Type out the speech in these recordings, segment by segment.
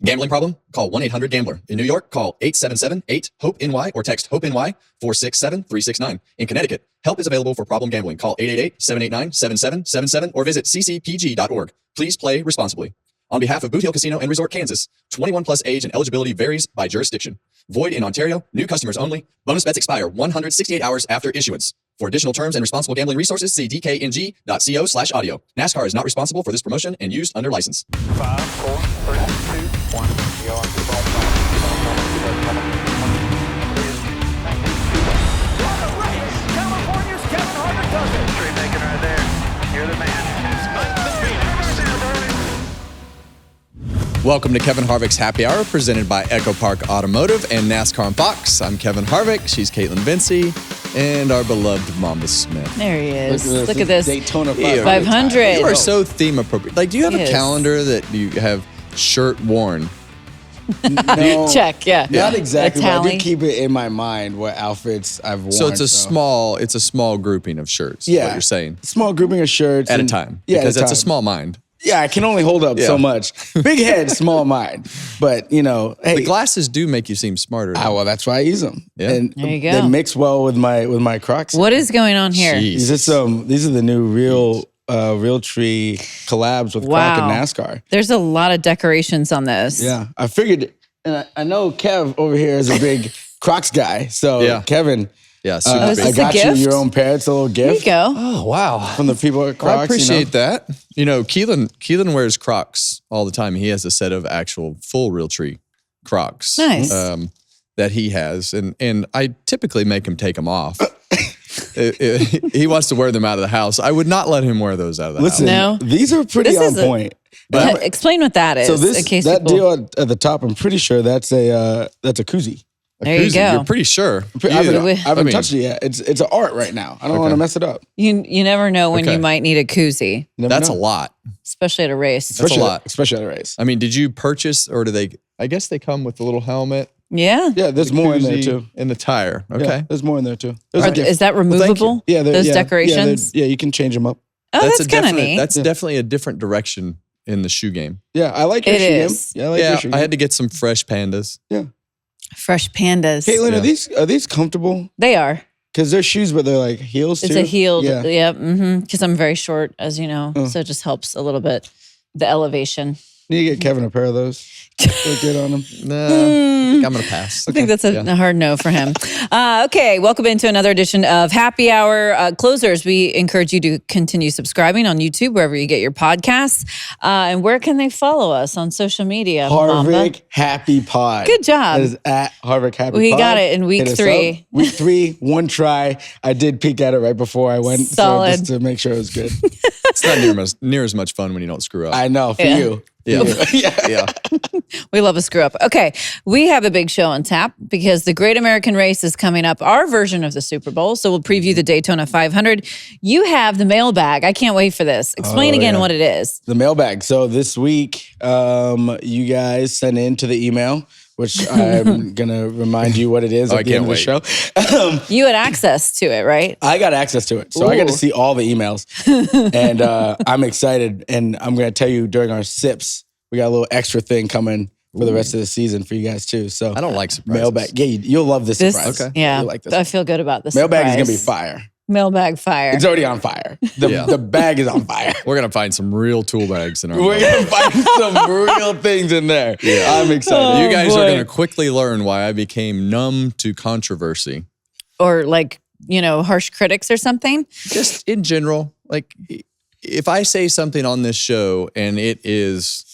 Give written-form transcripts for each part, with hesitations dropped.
Gambling problem? Call 1-800-GAMBLER. In New York, call 877-8-HOPE-NY or text HOPE-NY 467-369. In Connecticut, help is available for problem gambling. Call 888-789-7777 or visit ccpg.org. Please play responsibly. On behalf of Boot Hill Casino and Resort, Kansas, 21 plus age and eligibility varies by jurisdiction. Void in Ontario. New customers only. Bonus bets expire 168 hours after issuance. For additional terms and responsible gambling resources, see dkng.co/audio. NASCAR is not responsible for this promotion and used under license. 5, 4, 3, 2, 1. You're on the ball. What a race! California's Kevin Harvick does it. Straight making right there. You're the man. Welcome to Kevin Harvick's Happy Hour, presented by Echo Park Automotive and NASCAR on Fox. I'm Kevin Harvick. She's Kaitlyn Vincie, and our beloved Mamba Smith. There he is. Look at this. Daytona 500. You are so theme appropriate. Like, do you have a calendar that you have shirt worn? No, Check, yeah. Not exactly. But I tally. do keep it in my mind what outfits I've worn. So it's a small grouping of shirts. Yeah. What you're saying small grouping of shirts at a time. Yeah, because at a that's a time. small mind. Yeah, I can only hold up so much. Big head, small mind. But hey, the glasses do make you seem smarter. Well, that's why I use them. Yeah. And there you go. They mix well with my Crocs. What is going on here? Jeez. These are the new real tree collabs with Croc and NASCAR. There's a lot of decorations on this. Yeah, I figured, and I know Kev over here is a big Crocs guy. So Kevin. Yeah, super is big. this I got a gift? you your own pair. It's a little There gift. you go. Oh, wow. From the people at Crocs. I appreciate that. You know, Keelan wears Crocs all the time. He has a set of actual full Realtree Crocs. Nice. That he has. And I typically make him take them off. He wants to wear them out of the house. I would not let him wear those out of the Listen, No. these are pretty This on is point. Explain what that is. So in case that people... deal at the top, I'm pretty sure that's a koozie. There you Koozie. go. You're pretty sure. I haven't touched it yet. It's an art right now. I don't want to mess it up. You never know when you might need a koozie, That's a lot. especially at a race. That's a lot. Especially at a race. I mean, did you purchase or do they, I guess they come with the little helmet. Yeah. Yeah, there's more in there too. And the tire. Okay. Yeah, there's more in there too. There's a gift. Is that removable? Yeah, those decorations? Yeah, you can change them up. Oh, that's kind of definite- neat. That's definitely a different direction in the shoe game. Yeah, I like your It shoe game. is. Yeah, I like your shoe game. I had to get some fresh pandas. Yeah. Fresh pandas. Caitlin, Yeah. are these comfortable? They are. Because they're shoes, but they're like heels too. It's a heeled. Yeah. Yeah. Because I'm very short, as you know. So it just helps a little bit. The elevation. Need to get Kevin a pair of those. Look good on him. No, I think I'm going to pass. I think that's a hard no for him. Okay, welcome into another edition of Happy Hour. Closers, we encourage you to continue subscribing on YouTube, wherever you get your podcasts. And where can they follow us on social media? Mamba? Harvick Happy Pod. Good job. That is at Harvick Happy Pod. We got it in week Hit us 3. up. Week 3, one try. I did peek at it right before I went. Solid. So just to make sure it was good. It's not near as much fun when you don't screw up. I know, for Yeah. you. Yeah. Yeah. We love a screw up. Okay, we have a big show on tap because the Great American Race is coming up, our version of the Super Bowl. So we'll preview the Daytona 500. You have the mailbag. I can't wait for this. Explain again what it is. The mailbag. So this week, you guys sent in to the email, which I'm going to remind you what it is at the end of the show. You had access to it, right? I got access to it. So I got to see all the emails. And I'm excited. And I'm going to tell you during our sips, we got a little extra thing coming for the rest of the season for you guys too. So I don't like surprises. Mailbag. Yeah, you'll love this surprise. Okay. Yeah, You'll like this I one. feel good about this. Mailbag is going to be surprise. fire. Mailbag fire. It's already on fire. The bag is on fire. We're going to find some real tool bags in our We're mail. going to find some real things in there. Yeah. I'm excited. You guys boy. are going to quickly learn why I became numb to controversy. Or like, harsh critics or something. Just in general, like if I say something on this show and it is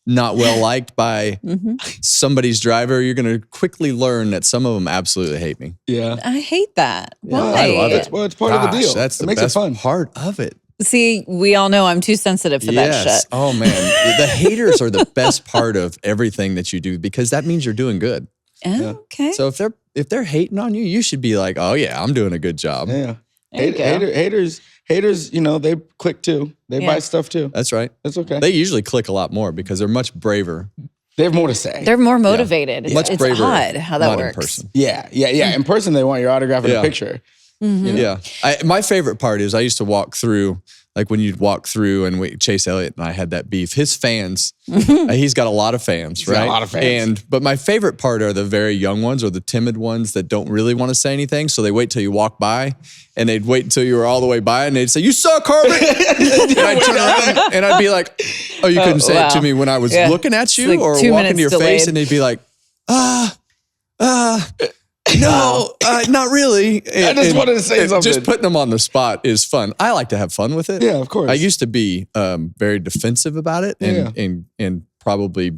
not well liked by somebody's driver, you're going to quickly learn that some of them absolutely hate me. Yeah. I hate that. Yeah, Why? I love it. Well, it's part of the deal. That's it the makes best it fun. part of it. See, we all know I'm too sensitive for that shit. Oh man, the haters are the best part of everything that you do because that means you're doing good. Oh, okay. So if they're hating on you, you should be like, oh yeah, I'm doing a good job. Yeah. There you go. Haters, they click too. They buy stuff too. That's right. That's okay. They usually click a lot more because they're much braver. They have more to say. They're more motivated. Much It's braver, odd how that not works. in person. Yeah. In person, they want your autograph and a picture. Yeah. My favorite part is I used to walk through, like when you'd walk through and Chase Elliott and I had that beef. His fans, he's got a lot of fans, right? got a lot of fans. But my favorite part are the very young ones or the timid ones that don't really want to say anything. So they wait till you walk by and they'd wait until you were all the way by and they'd say, "You suck, Harvick." And I'd turn around and I'd be like, "Oh, you couldn't say it to me when I was looking at you like or 2 walking to your minutes face." delayed. And they'd be like, no, not really. I just wanted to say something. Just putting them on the spot is fun. I like to have fun with it. Yeah, of course. I used to be very defensive about it and probably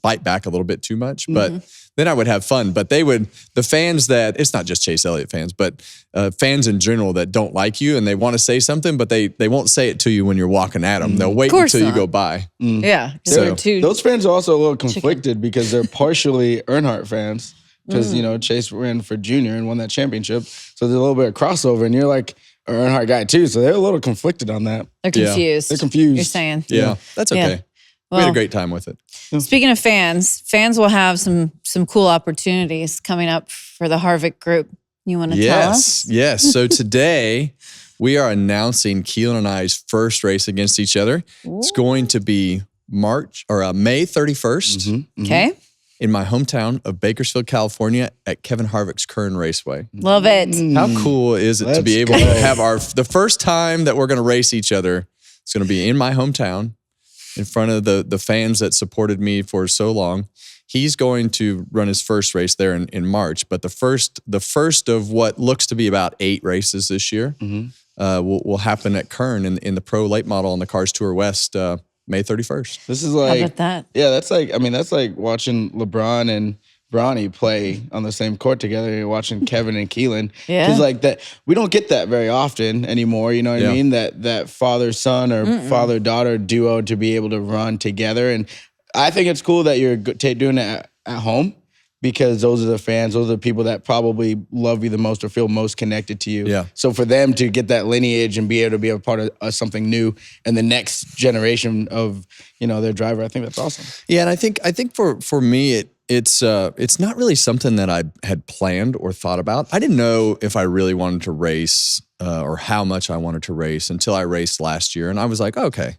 bite back a little bit too much, but then I would have fun. But the fans that, it's not just Chase Elliott fans, but fans in general that don't like you and they want to say something, but they won't say it to you when you're walking at them. They'll wait until you go by. Yeah. So, those fans are also a little conflicted because they're partially Earnhardt fans. Because, Chase ran for junior and won that championship. So there's a little bit of crossover. And you're like an Earnhardt guy too. So they're a little conflicted on that. They're confused. They're confused. You're saying. Yeah, that's okay. Yeah. We had a great time with it. Speaking of fans will have some cool opportunities coming up for the Harvick group. You want to tell us? Yes. So today we are announcing Keelan and I's first race against each other. It's going to be May 31st. Okay. In my hometown of Bakersfield, California, at Kevin Harvick's Kern Raceway. Love it. How cool is it to be able to have the first time that we're going to race each other? It's going to be in my hometown, in front of the fans that supported me for so long. He's going to run his first race there in March, but the first of what looks to be about 8 races this year will happen at Kern in the Pro Late Model on the Cars Tour West. May 31st. This is like, how about that? Yeah, that's like watching LeBron and Bronny play on the same court together. You're watching Kevin and Keelan. Yeah. Because like that, we don't get that very often anymore. You know what I mean? That father-son or father-daughter duo to be able to run together. And I think it's cool that you're doing it at home. Because those are the fans, those are the people that probably love you the most or feel most connected to you. Yeah. So for them to get that lineage and be able to be a part of something new and the next generation of their driver, I think that's awesome. Yeah, and I think for me it's not really something that I had planned or thought about. I didn't know if I really wanted to race or how much I wanted to race until I raced last year, and I was like, okay,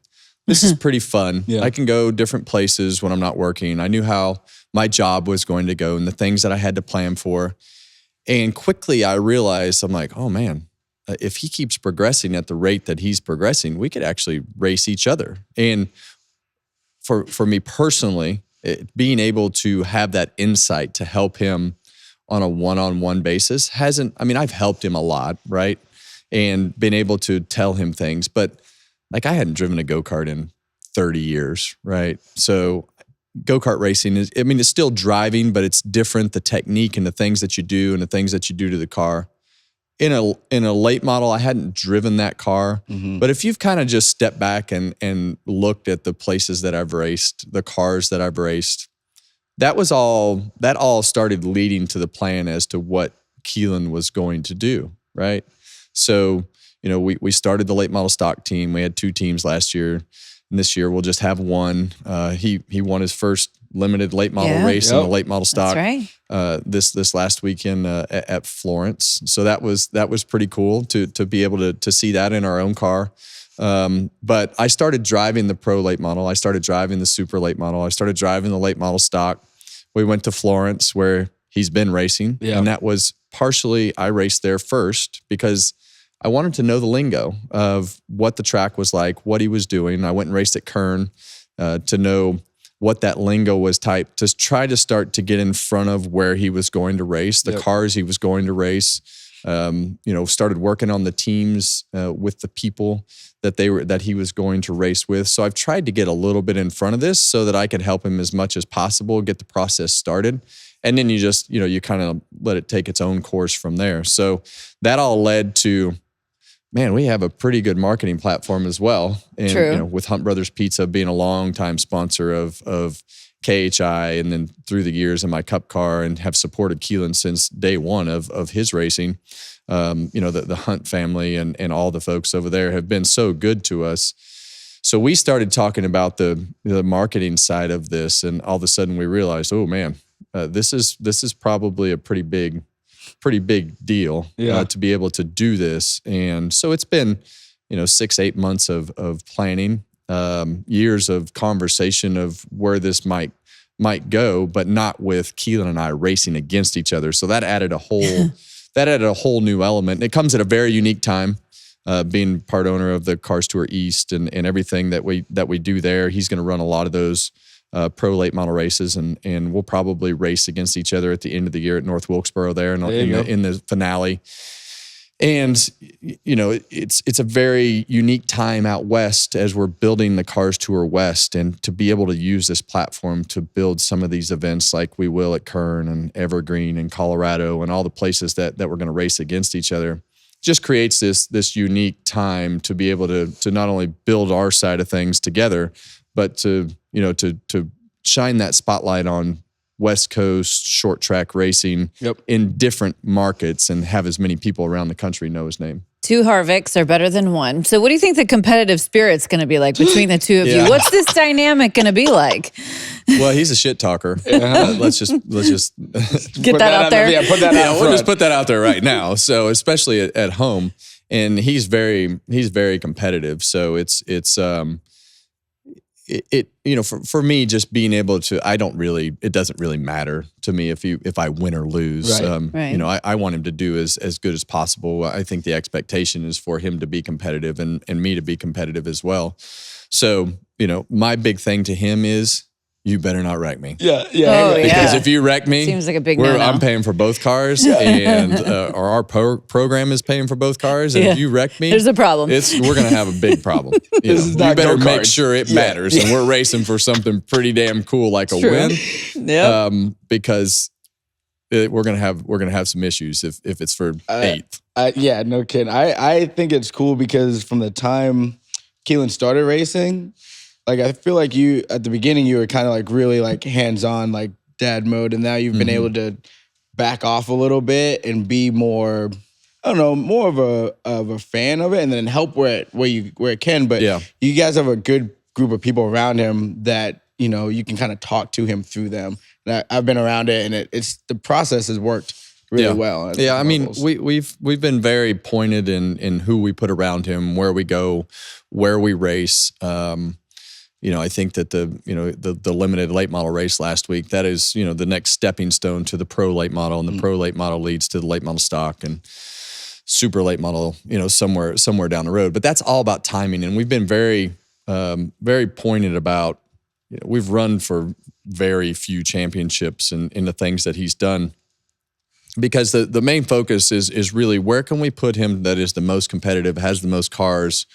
this is pretty fun. Yeah. I can go different places when I'm not working. I knew how my job was going to go and the things that I had to plan for. And quickly I realized, I'm like, oh man, if he keeps progressing at the rate that he's progressing, we could actually race each other. And for me personally, being able to have that insight to help him on a one-on-one basis I've helped him a lot, right? And been able to tell him things, but like I hadn't driven a go-kart in 30 years, right? So go-kart racing it's still driving, but it's different, the technique and the things that you do and the things that you do to the car. In a late model, I hadn't driven that car, but if you've kind of just stepped back and looked at the places that I've raced, the cars that I've raced, that all started leading to the plan as to what Keelan was going to do, right? So, we started the late model stock team. We had 2 teams last year. And this year we'll just have one. He won his first limited late model race in the late model stock. That's right. This last weekend at Florence. So that was pretty cool to be able to see that in our own car. But I started driving the pro late model. I started driving the super late model. I started driving the late model stock. We went to Florence where he's been racing. Yeah. And that was partially, I raced there first because I wanted to know the lingo of what the track was like, what he was doing. I went and raced at Kern to know what that lingo was type, to try to start to get in front of where he was going to race, the cars he was going to race. Started working on the teams with the people that he was going to race with. So I've tried to get a little bit in front of this so that I could help him as much as possible, get the process started. And then you just, you kind of let it take its own course from there. So that all led to, man, we have a pretty good marketing platform as well. And, True. With Hunt Brothers Pizza being a longtime sponsor of KHI and then through the years in my cup car and have supported Keelan since day one of his racing. The Hunt family and all the folks over there have been so good to us. So we started talking about the marketing side of this, and all of a sudden we realized, oh man, this is probably a pretty big pretty big deal to be able to do this. And so it's been, 6-8 months of planning, years of conversation of where this might go, but not with Keelan and I racing against each other. So that added a whole new element. It comes at a very unique time, being part owner of the Cars Tour East and everything that we do there. He's going to run a lot of those pro late model races, and we'll probably race against each other at the end of the year at North Wilkesboro there in the finale. And, it's a very unique time out west as we're building the Cars Tour West, and to be able to use this platform to build some of these events like we will at Kern and Evergreen and Colorado and all the places that we're going to race against each other, just creates this unique time to be able to not only build our side of things together, but to shine that spotlight on West Coast short track racing in different markets and have as many people around the country know his name. 2 Harvicks are better than 1. So what do you think the competitive spirit's going to be like between the two of you? What's this dynamic going to be like? Well, he's a shit talker. Let's just get that out there. Yeah, put that out. We'll just put that out there right now. So especially at home, and he's very competitive. So it's for me, just being able to, it doesn't really matter to me if I win or lose. Right. I want him to do as good as possible. I think the expectation is for him to be competitive and me to be competitive as well. So, my big thing to him is, you better not wreck me. Yeah. Because if you wreck me, seems like a big no-no. I'm paying for both cars, and or our program is paying for both cars. And if you wreck me, there's a problem. We're gonna have a big problem. You better make sure it matters, and we're racing for something pretty damn cool like a win. Yeah. Because we're gonna have some issues if it's for 8th. No kidding. I think it's cool because from the time Keelan started racing, like, I feel like you, at the beginning, you were kind of like really like hands-on, like dad mode. And now you've been able to back off a little bit and be more, more of a fan of it, and then help where it can. But you guys have a good group of people around him that, you can kind of talk to him through them. And I've been around it, and it's the process has worked really well. Yeah, I mean, we've been very pointed in who we put around him, where we go, where we race. I think that the limited late model race last week, that is, the next stepping stone to the pro late model, and the pro late model leads to the late model stock and super late model, somewhere down the road. But that's all about timing. And we've been very, very pointed about, we've run for very few championships in the things that he's done, because the main focus is really, where can we put him that is the most competitive, has the most cars,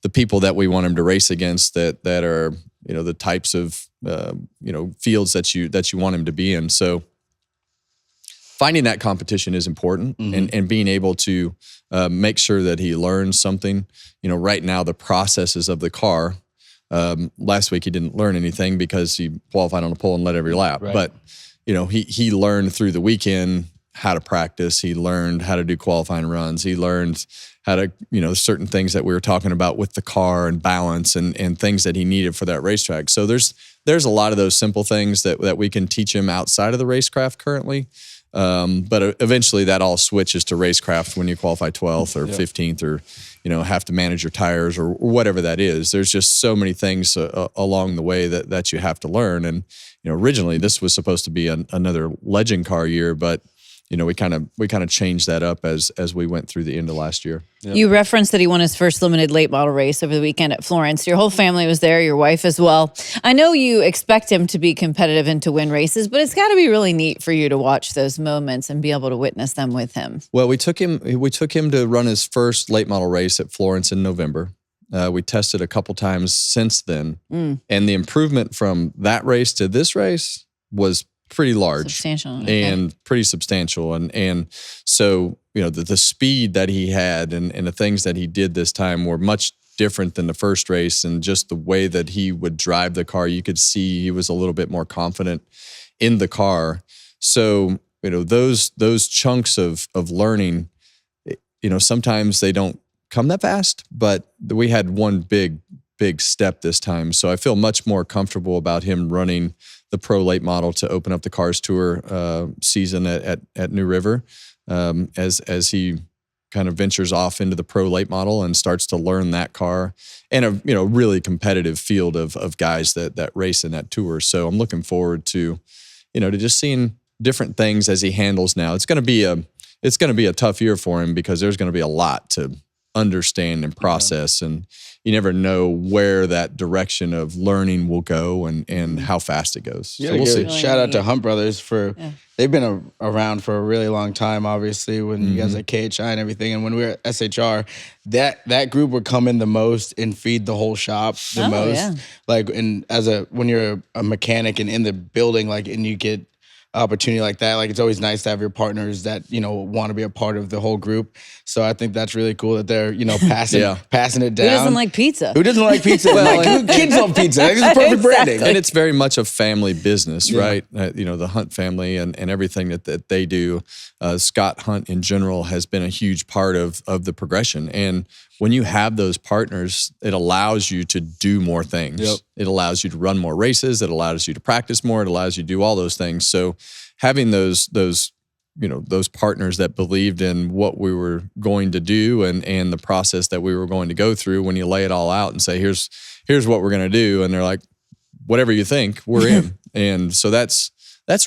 the people that we want him to race against that are, the types of, fields that you want him to be in. So finding that competition is important, and being able to make sure that he learns something. Right now, the processes of the car, last week he didn't learn anything because he qualified on the pole and led every lap. Right. But, he learned through the weekend how to practice. He learned how to do qualifying runs. He learned how to, certain things that we were talking about with the car and balance and things that he needed for that racetrack. So there's a lot of those simple things that we can teach him outside of the racecraft currently. But eventually that all switches to racecraft when you qualify 12th or 15th, or, have to manage your tires or whatever that is. There's just so many things along the way that you have to learn. And, originally this was supposed to be another legend car year, but we kind of changed that up as we went through the end of last year. Yep. You referenced that he won his first limited late model race over the weekend at Florence. Your whole family was there, your wife as well. I know you expect him to be competitive and to win races, but it's got to be really neat for you to watch those moments and be able to witness them with him. Well, we took him to run his first late model race at Florence in November. We tested a couple times since then, and the improvement from that race to this race was pretty large, substantial, and pretty substantial. And so, the speed that he had and the things that he did this time were much different than the first race. And just the way that he would drive the car, you could see he was a little bit more confident in the car. So, those chunks of learning, sometimes they don't come that fast, but we had one big step this time. So I feel much more comfortable about him running the pro late model to open up the Cars Tour season at New River as he kind of ventures off into the pro late model and starts to learn that car and a really competitive field of guys that race in that tour. So I'm looking forward to just seeing different things as he handles now. It's going to be a tough year for him because there's going to be a lot to understand and process, and you never know where that direction of learning will go and how fast it goes. Yeah, so we'll see. Shout out to Hunt Brothers they've been around for a really long time, obviously, when you guys at KHI and everything. And when we were at SHR, that group would come in the most and feed the whole shop the most. Yeah. Like, and when you're a mechanic and in the building, like, and you get opportunity like that, like, it's always nice to have your partners that want to be a part of the whole group. So I think that's really cool that they're passing it down. Who doesn't like pizza? Who doesn't like pizza? Kids love pizza. It's perfect branding. And it's very much a family business, right? The Hunt family and everything that they do. Scott Hunt in general has been a huge part of the progression. And when you have those partners, it allows you to do more things. Yep. It allows you to run more races. It allows you to practice more. It allows you to do all those things. So having those partners that believed in what we were going to do and the process that we were going to go through, when you lay it all out and say, here's what we're going to do. And they're like, whatever you think, we're in. And so that's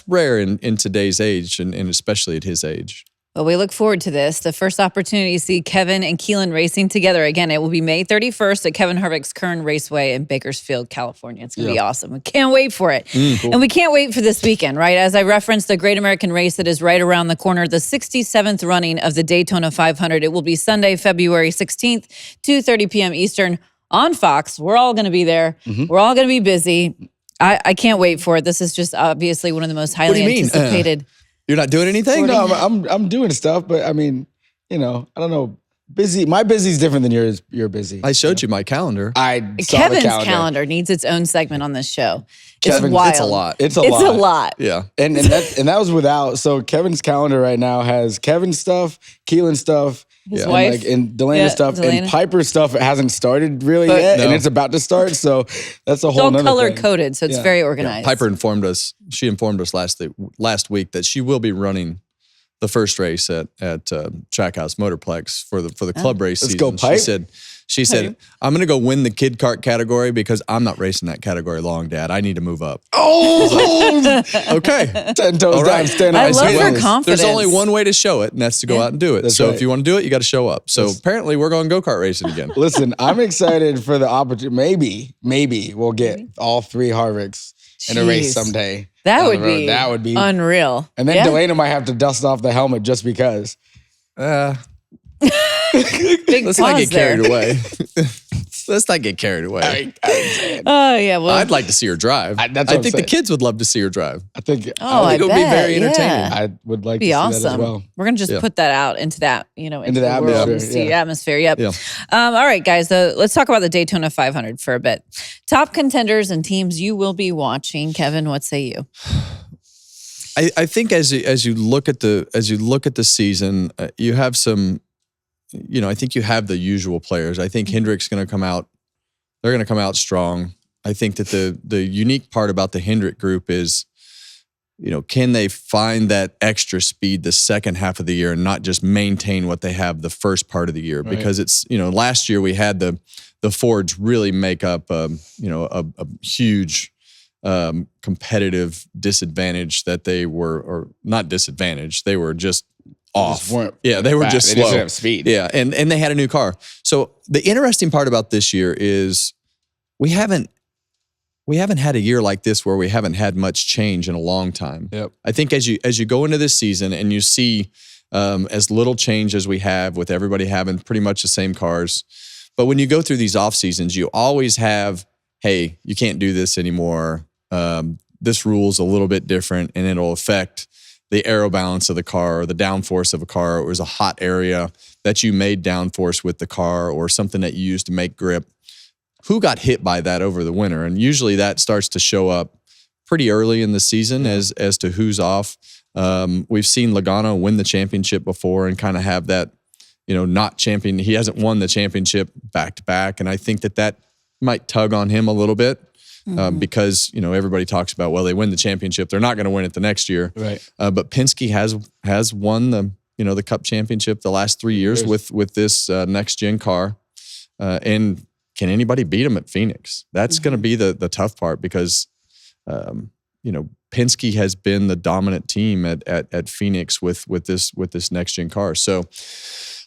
rare in today's age and especially at his age. Well, we look forward to this. The first opportunity to see Kevin and Keelan racing together. Again, it will be May 31st at Kevin Harvick's Kern Raceway in Bakersfield, California. It's going to be awesome. We can't wait for it. Cool. And we can't wait for this weekend, right? As I referenced, the Great American Race that is right around the corner, the 67th running of the Daytona 500. It will be Sunday, February 16th, 2:30 p.m. Eastern on Fox. We're all going to be there. We're all going to be busy. I can't wait for it. This is just obviously one of the most highly anticipated. You're not doing anything? No, I'm doing stuff, but I mean, I don't know. Busy. My busy is different than yours. You're busy. I showed you my calendar. Kevin's calendar needs its own segment on this show. It's Kevin's, wild. It's a lot. It's a lot. Yeah. And that was without. So Kevin's calendar right now has Kevin's stuff, Keelan's stuff, his wife, and Delena's stuff, and Piper's stuff. It hasn't started really yet, and it's about to start. So that's a whole. It's all color coded, so it's very organized. Yeah. Piper informed us. She informed us last week that she will be running the first race at Trackhouse Motorplex for the club race season. Let's go, Pipe. She said, I'm going to go win the kid kart category because I'm not racing that category long, Dad. I need to move up. Oh! Okay. 10 toes down, stand up. I love her confidence. There's only one way to show it, and that's to go out and do it. That's so right. if you want to do it, you got to show up. So apparently we're going go-kart racing again. Listen, I'm excited for the opportunity. Maybe we'll get all three Harvicks in a race someday. That would be unreal. And then Delana might have to dust off the helmet just because. Let's not get carried away. Let's not get carried away. Oh, yeah. Well, I'd like to see her drive. I think the kids would love to see her drive. I think it would be very entertaining. I would like to be see awesome. that as well. We're going to just put that out into that, into the atmosphere. world, see atmosphere. Yep. Yeah. All right, guys. Let's talk about the Daytona 500 for a bit. Top contenders and teams you will be watching. Kevin, what say you? I think as you look at the season, you have some. I think you have the usual players. I think Hendrick's going to come out. They're going to come out strong. I think that the unique part about the Hendrick group is, can they find that extra speed the second half of the year and not just maintain what they have the first part of the year? Right. Because it's, last year we had the Fords really make up, a huge competitive disadvantage that they were, or not disadvantage, they were just off. They were just slow. They didn't have speed. Yeah, and they had a new car. So the interesting part about this year is we haven't had a year like this where we haven't had much change in a long time. Yep. I think as you go into this season and you see as little change as we have with everybody having pretty much the same cars, but when you go through these off seasons, you always have, hey, you can't do this anymore. This rule's a little bit different, and it'll affect the aero balance of the car or the downforce of a car. It was a hot area that you made downforce with the car or something that you used to make grip. Who got hit by that over the winter? And usually that starts to show up pretty early in the season as to who's off. We've seen Logano win the championship before and kind of have that, not champion. He hasn't won the championship back to back. And I think that might tug on him a little bit. because, everybody talks about, well, they win the championship. They're not going to win it the next year. Right. But Penske has won the Cup championship the last 3 years with this next gen car. And can anybody beat them at Phoenix? That's going to be the tough part because, Penske has been the dominant team at Phoenix with this next gen car. So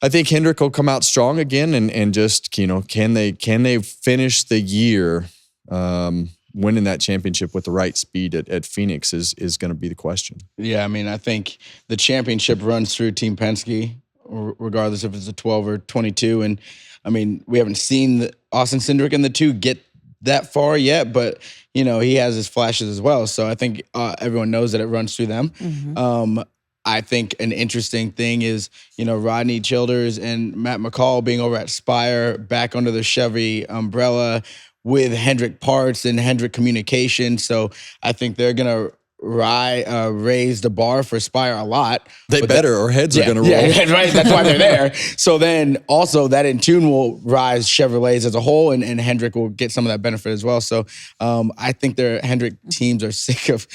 I think Hendrick will come out strong again and just, can they finish the year winning that championship with the right speed at Phoenix is going to be the question. Yeah, I mean, I think the championship runs through Team Penske, regardless if it's a 12 or 22. And I mean, we haven't seen Austin Cindric and the two get that far yet, but he has his flashes as well. So I think everyone knows that it runs through them. I think an interesting thing is, Rodney Childers and Matt McCall being over at Spire, back under the Chevy umbrella with Hendrick Parts and Hendrick Communication. So I think they're going to raise the bar for Spire a lot. They better, or heads are going to roll. Yeah, right. That's why they're there. So then also that in tune will rise Chevrolets as a whole, and Hendrick will get some of that benefit as well. So I think their Hendrick teams are sick of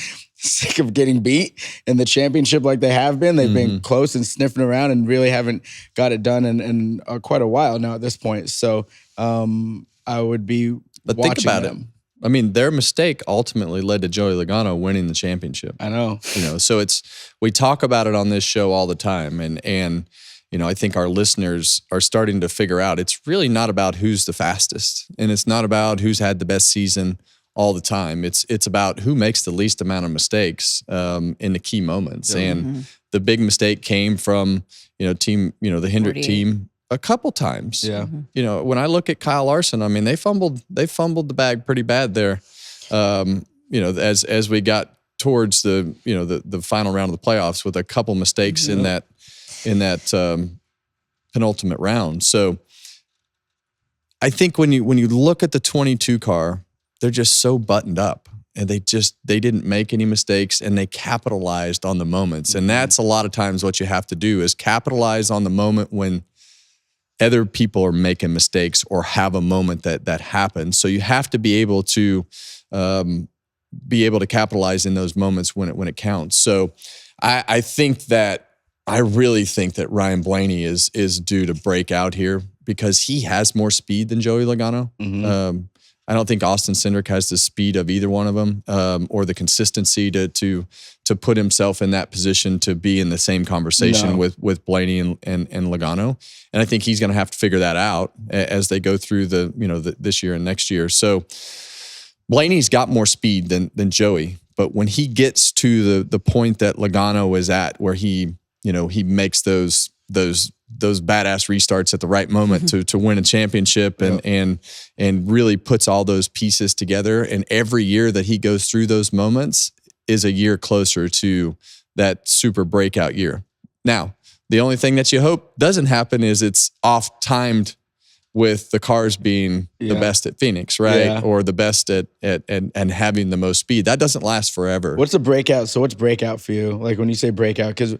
getting beat in the championship like they have been. They've been close and sniffing around and really haven't got it done in quite a while now at this point. So I would be But watching think about them. it. I mean, their mistake ultimately led to Joey Logano winning the championship. I know. So we talk about it on this show all the time, and I think our listeners are starting to figure out it's really not about who's the fastest, and it's not about who's had the best season all the time. It's about who makes the least amount of mistakes in the key moments. And the big mistake came from the Hendrick team a couple times. Yeah. When I look at Kyle Larson, I mean, they fumbled the bag pretty bad there. As we got towards the final round of the playoffs with a couple mistakes in that penultimate round. So I think when you look at the 22 car, they're just so buttoned up. And they didn't make any mistakes, and they capitalized on the moments. And that's a lot of times what you have to do is capitalize on the moment when other people are making mistakes or have a moment that happens. So you have to be able to capitalize in those moments when it counts. So I really think that Ryan Blaney is due to break out here because he has more speed than Joey Logano. I don't think Austin Cindric has the speed of either one of them or the consistency to put himself in that position to be in the same conversation with Blaney and Logano. And I think he's going to have to figure that out as they go through this year and next year. So Blaney's got more speed than Joey, but when he gets to the point that Logano is at, where he makes those badass restarts at the right moment to win a championship and really puts all those pieces together. And every year that he goes through those moments is a year closer to that super breakout year. Now, the only thing that you hope doesn't happen is it's off-timed with the cars being the best at Phoenix, right? Yeah. Or the best at having the most speed. That doesn't last forever. What's a breakout? So what's breakout for you? Like when you say breakout, because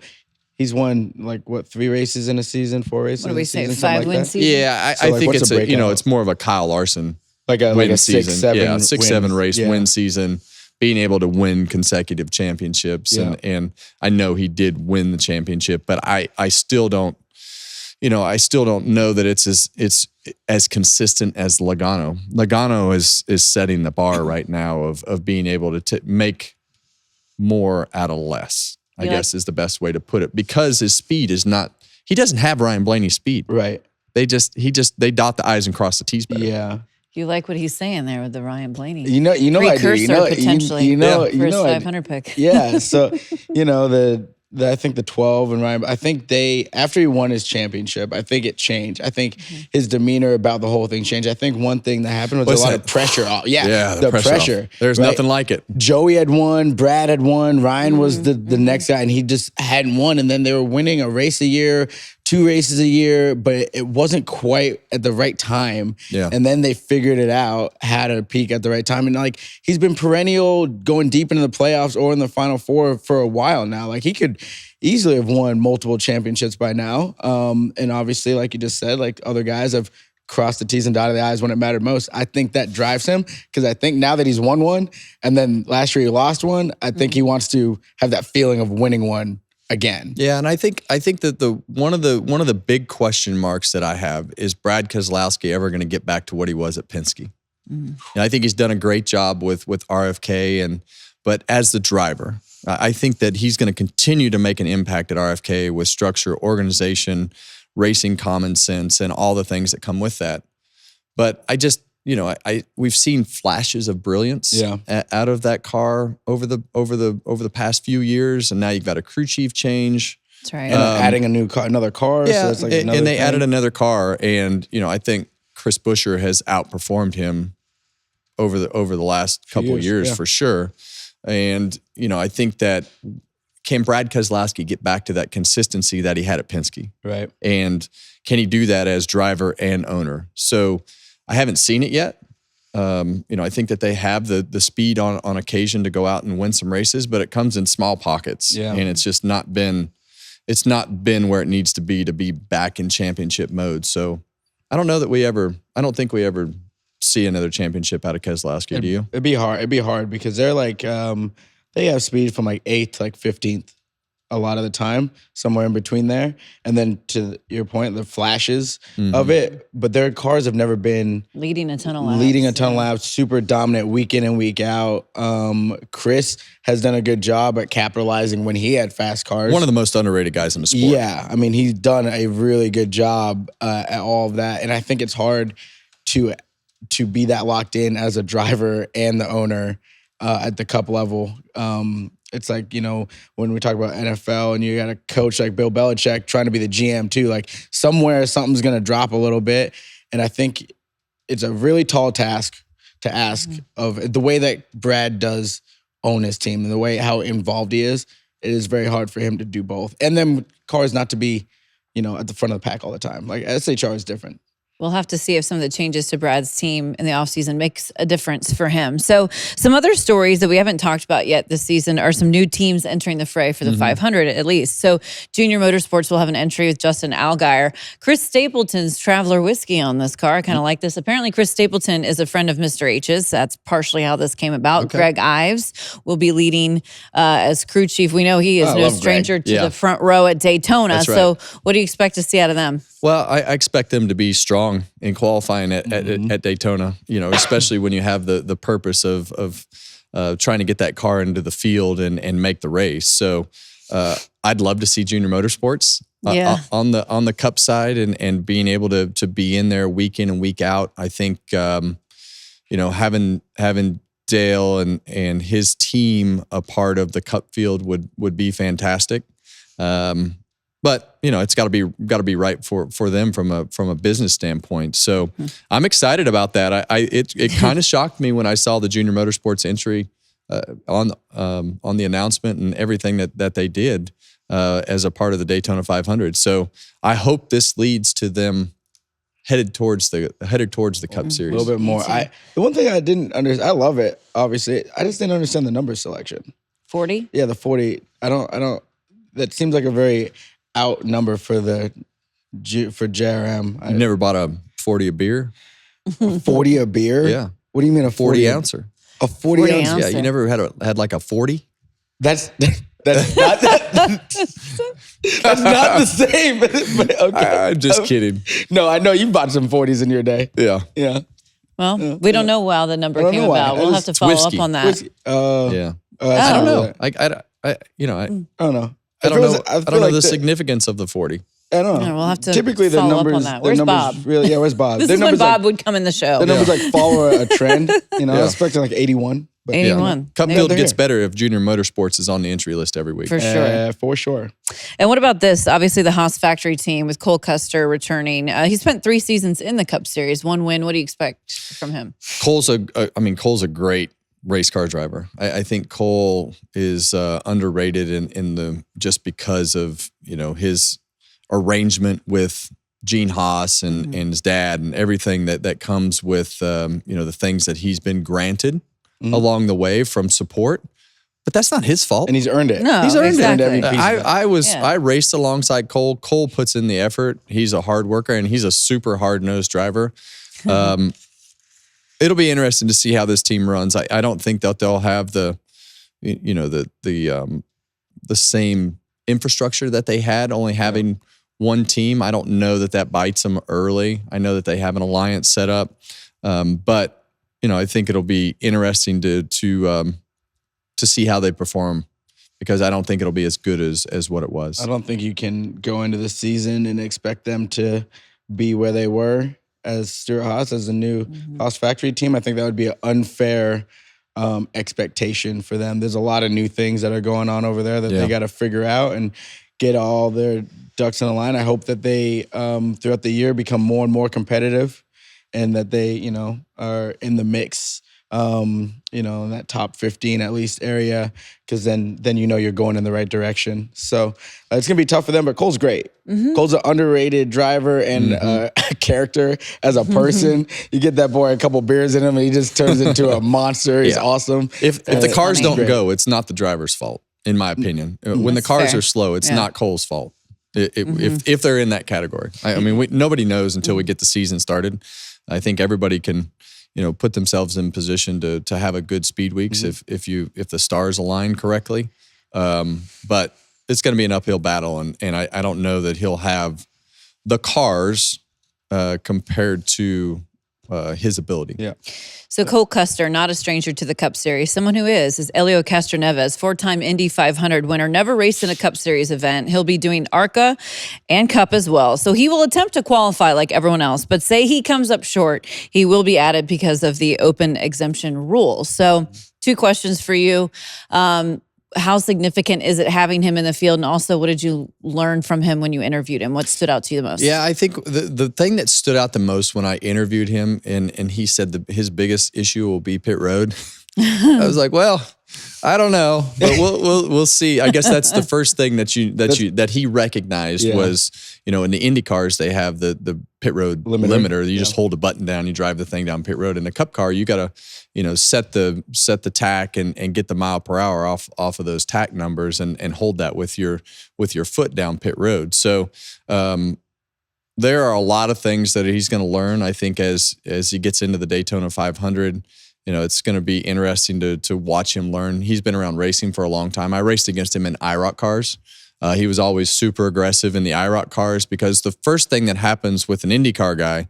he's won 3 races in a season, 4 races. What do we in a say? season, 5 win season? Yeah, So, I like, think what's it's a breakout? it's more of a Kyle Larson like a win 6-7 season. 6-7 race win. win season, being able to win consecutive championships. Yeah. And I know he did win the championship, but I still don't know that it's as consistent as Logano. Logano is setting the bar right now of being able to make more out of less, I guess is the best way to put it, because his speed is not, he doesn't have Ryan Blaney's speed. Right. They dot the I's and cross the T's better. Yeah. You like what he's saying there with the Ryan Blaney? You know I do. Precursor, potentially. For his 500 pick. Yeah. So, I think the 12 and Ryan, I think after he won his championship, I think it changed. I think his demeanor about the whole thing changed. I think one thing that happened was a lot of pressure. The pressure. There's right? nothing like it. Joey had won, Brad had won, Ryan was the next guy, and he just hadn't won. And then they were winning a race a year, 2 races a year, but it wasn't quite at the right time. Yeah. And then they figured it out, how to peak at the right time. And he's been perennial going deep into the playoffs or in the Final Four for a while now. He could easily have won multiple championships by now. And obviously, like you just said, other guys have cross the T's and dotted the I's when it mattered most. I think that drives him because I think now that he's won one and then last year he lost one, I think he wants to have that feeling of winning one again. Yeah, and I think that one of the big question marks that I have is Brad Keselowski ever going to get back to what he was at Penske? And I think he's done a great job with RFK, but as the driver, I think that he's going to continue to make an impact at RFK with structure, organization, racing common sense, and all the things that come with that. But I just, we've seen flashes of brilliance out of that car over the past few years, and now you've got a crew chief change. That's right. And adding a new car, another car. Yeah, so it's like another and they thing. added another car, and I think Chris Buescher has outperformed him over the last couple of years for sure. And I think that can Brad Keselowski get back to that consistency that he had at Penske? Right. And can he do that as driver and owner? So I haven't seen it yet. I think that they have the speed on occasion to go out and win some races, but it comes in small pockets. Yeah. And it's just not been where it needs to be back in championship mode. So I don't think we ever see another championship out of Keselowski. Do you? It'd be hard because they're like, they have speed from like 8th to like 15th a lot of the time, somewhere in between there. And then to your point, the flashes of it, but their cars have never been leading a ton of laps. Super dominant week in and week out. Chris has done a good job at capitalizing when he had fast cars. One of the most underrated guys in the sport. Yeah, I mean, he's done a really good job at all of that. And I think it's hard to be that locked in as a driver and the owner at the Cup level. It's like, when we talk about NFL and you got a coach like Bill Belichick trying to be the GM too, like somewhere something's going to drop a little bit. And I think it's a really tall task to ask of the way that Brad does own his team and the way how involved he is. It is very hard for him to do both. And then cars not to be, at the front of the pack all the time. Like SHR is different. We'll have to see if some of the changes to Brad's team in the offseason makes a difference for him. So some other stories that we haven't talked about yet this season are some new teams entering the fray for the 500 at least. So Junior Motorsports will have an entry with Justin Allgaier. Chris Stapleton's Traveler Whiskey on this car. I kind of like this. Apparently Chris Stapleton is a friend of Mr. H's. That's partially how this came about. Okay. Greg Ives will be leading as crew chief. We know he is no stranger to the front row at Daytona. Right. So what do you expect to see out of them? Well, I expect them to be strong in qualifying at Daytona, especially when you have the purpose of trying to get that car into the field and make the race. So I'd love to see Junior Motorsports on the Cup side and being able to be in there week in and week out. I think having Dale and his team a part of the Cup field would be fantastic. But it's got to be right for them from a business standpoint. So I'm excited about that. It kind of shocked me when I saw the Junior Motorsports entry on the announcement and everything that they did as a part of the Daytona 500. So I hope this leads to them headed towards the Cup Series a little bit more. The one thing I didn't understand, I love it. Obviously, I just didn't understand the number selection. 40? Yeah, the 40. I don't. That seems like a very out number for JRM. You never bought a 40 a beer? 40 a beer? Yeah. What do you mean a 40 ouncer? A 40 ouncer? Yeah, you never had like a 40? That's not that's not the same. But okay. I'm just kidding. No, I know you bought some 40s in your day. Yeah. Yeah. Well, we don't know how the number came about. We'll have to follow up on that. Yeah. I don't know. I don't know. I don't know the significance of the 40. I don't know. Yeah, we'll have to typically follow the numbers, up on that. Where's Bob? Really, where's Bob? This is when Bob would come in the show. The numbers follow a trend. I was expecting like 81. But 81. Cup field gets better if Junior Motorsports is on the entry list every week. For sure. For sure. And what about this? Obviously, the Haas factory team with Cole Custer returning. He spent 3 seasons in the Cup Series, 1 win. What do you expect from him? Cole's a great race car driver. I think Cole is underrated just because of his arrangement with Gene Haas and his dad and everything that comes with the things that he's been granted along the way from support. But that's not his fault. And he's earned it. No, He's earned exactly. it. Every piece of it. I raced alongside Cole. Cole puts in the effort. He's a hard worker and he's a super hard-nosed driver. It'll be interesting to see how this team runs. I don't think that they'll have the same infrastructure that they had, only having one team. I don't know that bites them early. I know that they have an alliance set up, but I think it'll be interesting to see how they perform, because I don't think it'll be as good as what it was. I don't think you can go into the season and expect them to be where they were as Stewart-Haas, as a new Haas factory team. I think that would be an unfair expectation for them. There's a lot of new things that are going on over there that they got to figure out and get all their ducks in a line. I hope that they, throughout the year, become more and more competitive, and that they, are in the mix, in that top 15 at least area, because then you're going in the right direction. So it's going to be tough for them, but Cole's great. Cole's an underrated driver and a character as a person. You get that boy a couple beers in him and he just turns into a monster. He's awesome. If the cars funny. don't go, it's not the driver's fault, in my opinion. When the cars fair. are slow, it's not Cole's fault. If they're in that category. I mean, nobody knows until we get the season started. I think everybody can, put themselves in position to have a good speed weeks if the stars align correctly. But it's going to be an uphill battle, and I don't know that he'll have the cars compared to his ability. Yeah. So Cole Custer, not a stranger to the Cup Series. Someone who is Elio Castroneves, 4-time Indy 500 winner, never raced in a Cup Series event. He'll be doing ARCA and Cup as well. So he will attempt to qualify like everyone else, but say he comes up short, he will be added because of the open exemption rule. So 2 questions for you. How significant is it having him in the field? And also, what did you learn from him when you interviewed him? What stood out to you the most? Yeah, I think the thing that stood out the most when I interviewed him, and he said his biggest issue will be pit road. I was like, well, I don't know, but we'll see. I guess that's the first thing that he recognized was, in the Indy cars they have the pit road limiter. You just hold a button down, you drive the thing down pit road. In the Cup car, you got to set the tack and get the mile per hour off of those tack numbers and hold that with your foot down pit road. So there are a lot of things that he's going to learn, I think, as he gets into the Daytona 500. It's going to be interesting to watch him learn. He's been around racing for a long time. I raced against him in IROC cars. He was always super aggressive in the IROC cars, because the first thing that happens with an IndyCar guy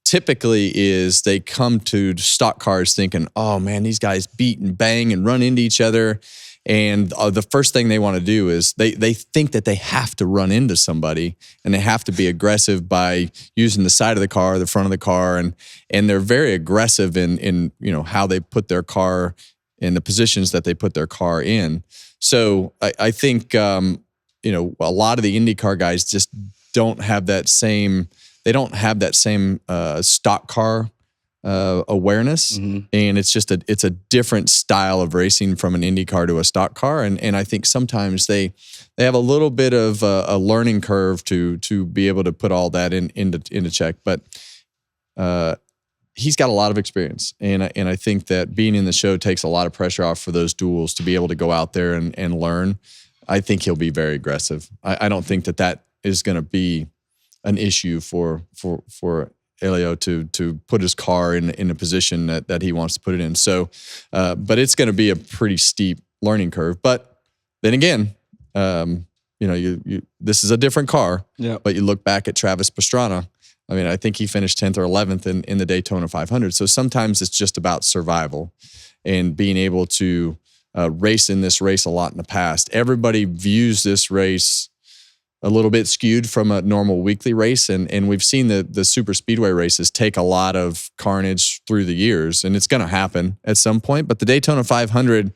typically is they come to stock cars thinking, oh man, these guys beat and bang and run into each other. And the first thing they want to do is they think that they have to run into somebody, and they have to be aggressive by using the side of the car, the front of the car, and they're very aggressive in how they put their car in the positions that they put their car in. So I think a lot of the IndyCar guys just don't have that same. They don't have that same stock car awareness, and it's a different style of racing from an Indy car to a stock car, and I think sometimes they have a little bit of a learning curve to be able to put all that into check. But he's got a lot of experience, and I think that being in the show takes a lot of pressure off for those duels to be able to go out there and learn. I think he'll be very aggressive. I don't think that is going to be an issue for Elio to put his car in a position that he wants to put it in. So, but it's going to be a pretty steep learning curve. But then again, this is a different car. Yeah. But you look back at Travis Pastrana. I mean, I think he finished 10th or 11th in the Daytona 500. So sometimes it's just about survival and being able to race in this race a lot in the past. Everybody views this race a little bit skewed from a normal weekly race. And we've seen the super speedway races take a lot of carnage through the years, and it's going to happen at some point. But the Daytona 500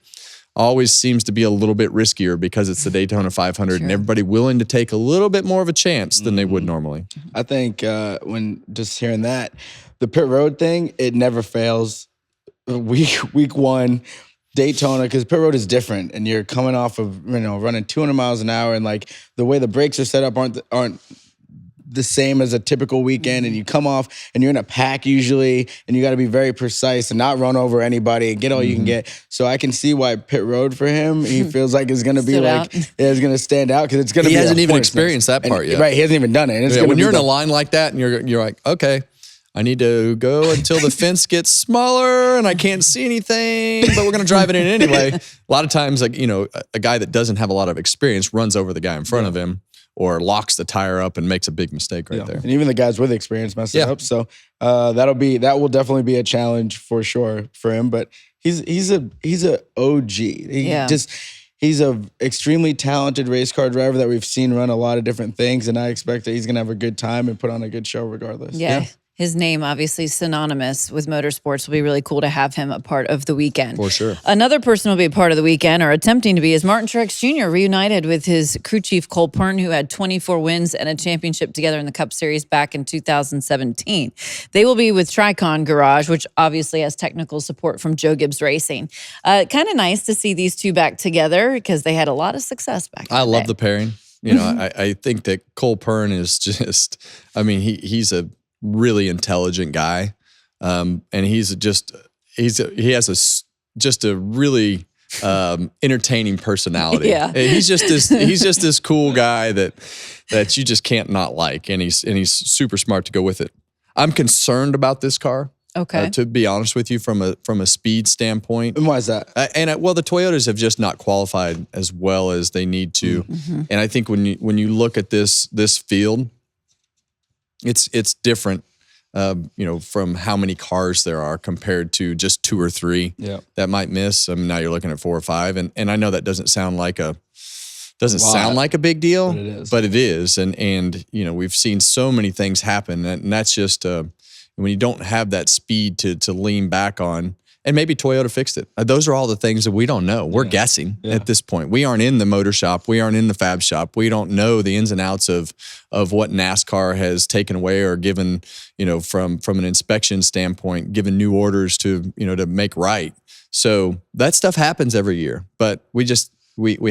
always seems to be a little bit riskier because it's the Daytona 500 and everybody willing to take a little bit more of a chance than they would normally. I think when just hearing that, the pit road thing, it never fails. Week one, Daytona, because pit road is different, and you're coming off of running 200 miles an hour, and like the way the brakes are set up aren't the same as a typical weekend, and you come off and you're in a pack usually, and you got to be very precise and not run over anybody and get all you can get. So I can see why pit road for him, he feels like it's going to be it's going to stand out, because it's going to be. He hasn't even experienced that part yet. Right, he hasn't even done it. And it's when you're in a line like that and you're like, okay, I need to go until the fence gets smaller and I can't see anything, but we're going to drive it in anyway. A lot of times, like, a guy that doesn't have a lot of experience runs over the guy in front of him, or locks the tire up and makes a big mistake there. And even the guys with experience mess it up. So that will definitely be a challenge for sure for him. But he's a OG. He's a extremely talented race car driver that we've seen run a lot of different things, and I expect that he's going to have a good time and put on a good show regardless. Yeah. His name, obviously synonymous with motorsports, will be really cool to have him a part of the weekend. For sure. Another person will be a part of the weekend, or attempting to be, is Martin Truex Jr., reunited with his crew chief, Cole Pearn, who had 24 wins and a championship together in the Cup Series back in 2017. They will be with Tricon Garage, which obviously has technical support from Joe Gibbs Racing. Kind of nice to see these two back together, because they had a lot of success back then. I love the pairing. I think that Cole Pearn is just, he's a really intelligent guy, and he has just a really entertaining personality. Yeah, he's just this cool guy that you just can't not like, and he's super smart to go with it. I'm concerned about this car. Okay, to be honest with you, from a speed standpoint. And why is that? The Toyotas have just not qualified as well as they need to, and I think when you look at this field, it's different, from how many cars there are compared to just 2 or 3 that might miss. Now you're looking at 4 or 5, and I know that doesn't sound like a big deal, but it is. And we've seen so many things happen, and that's just when you don't have that speed to lean back on. And maybe Toyota fixed it. Those are all the things that we don't know. We're guessing at this point. We aren't in the motor shop. We aren't in the fab shop. We don't know the ins and outs of what NASCAR has taken away or given, from an inspection standpoint, given new orders to make right. So that stuff happens every year. But we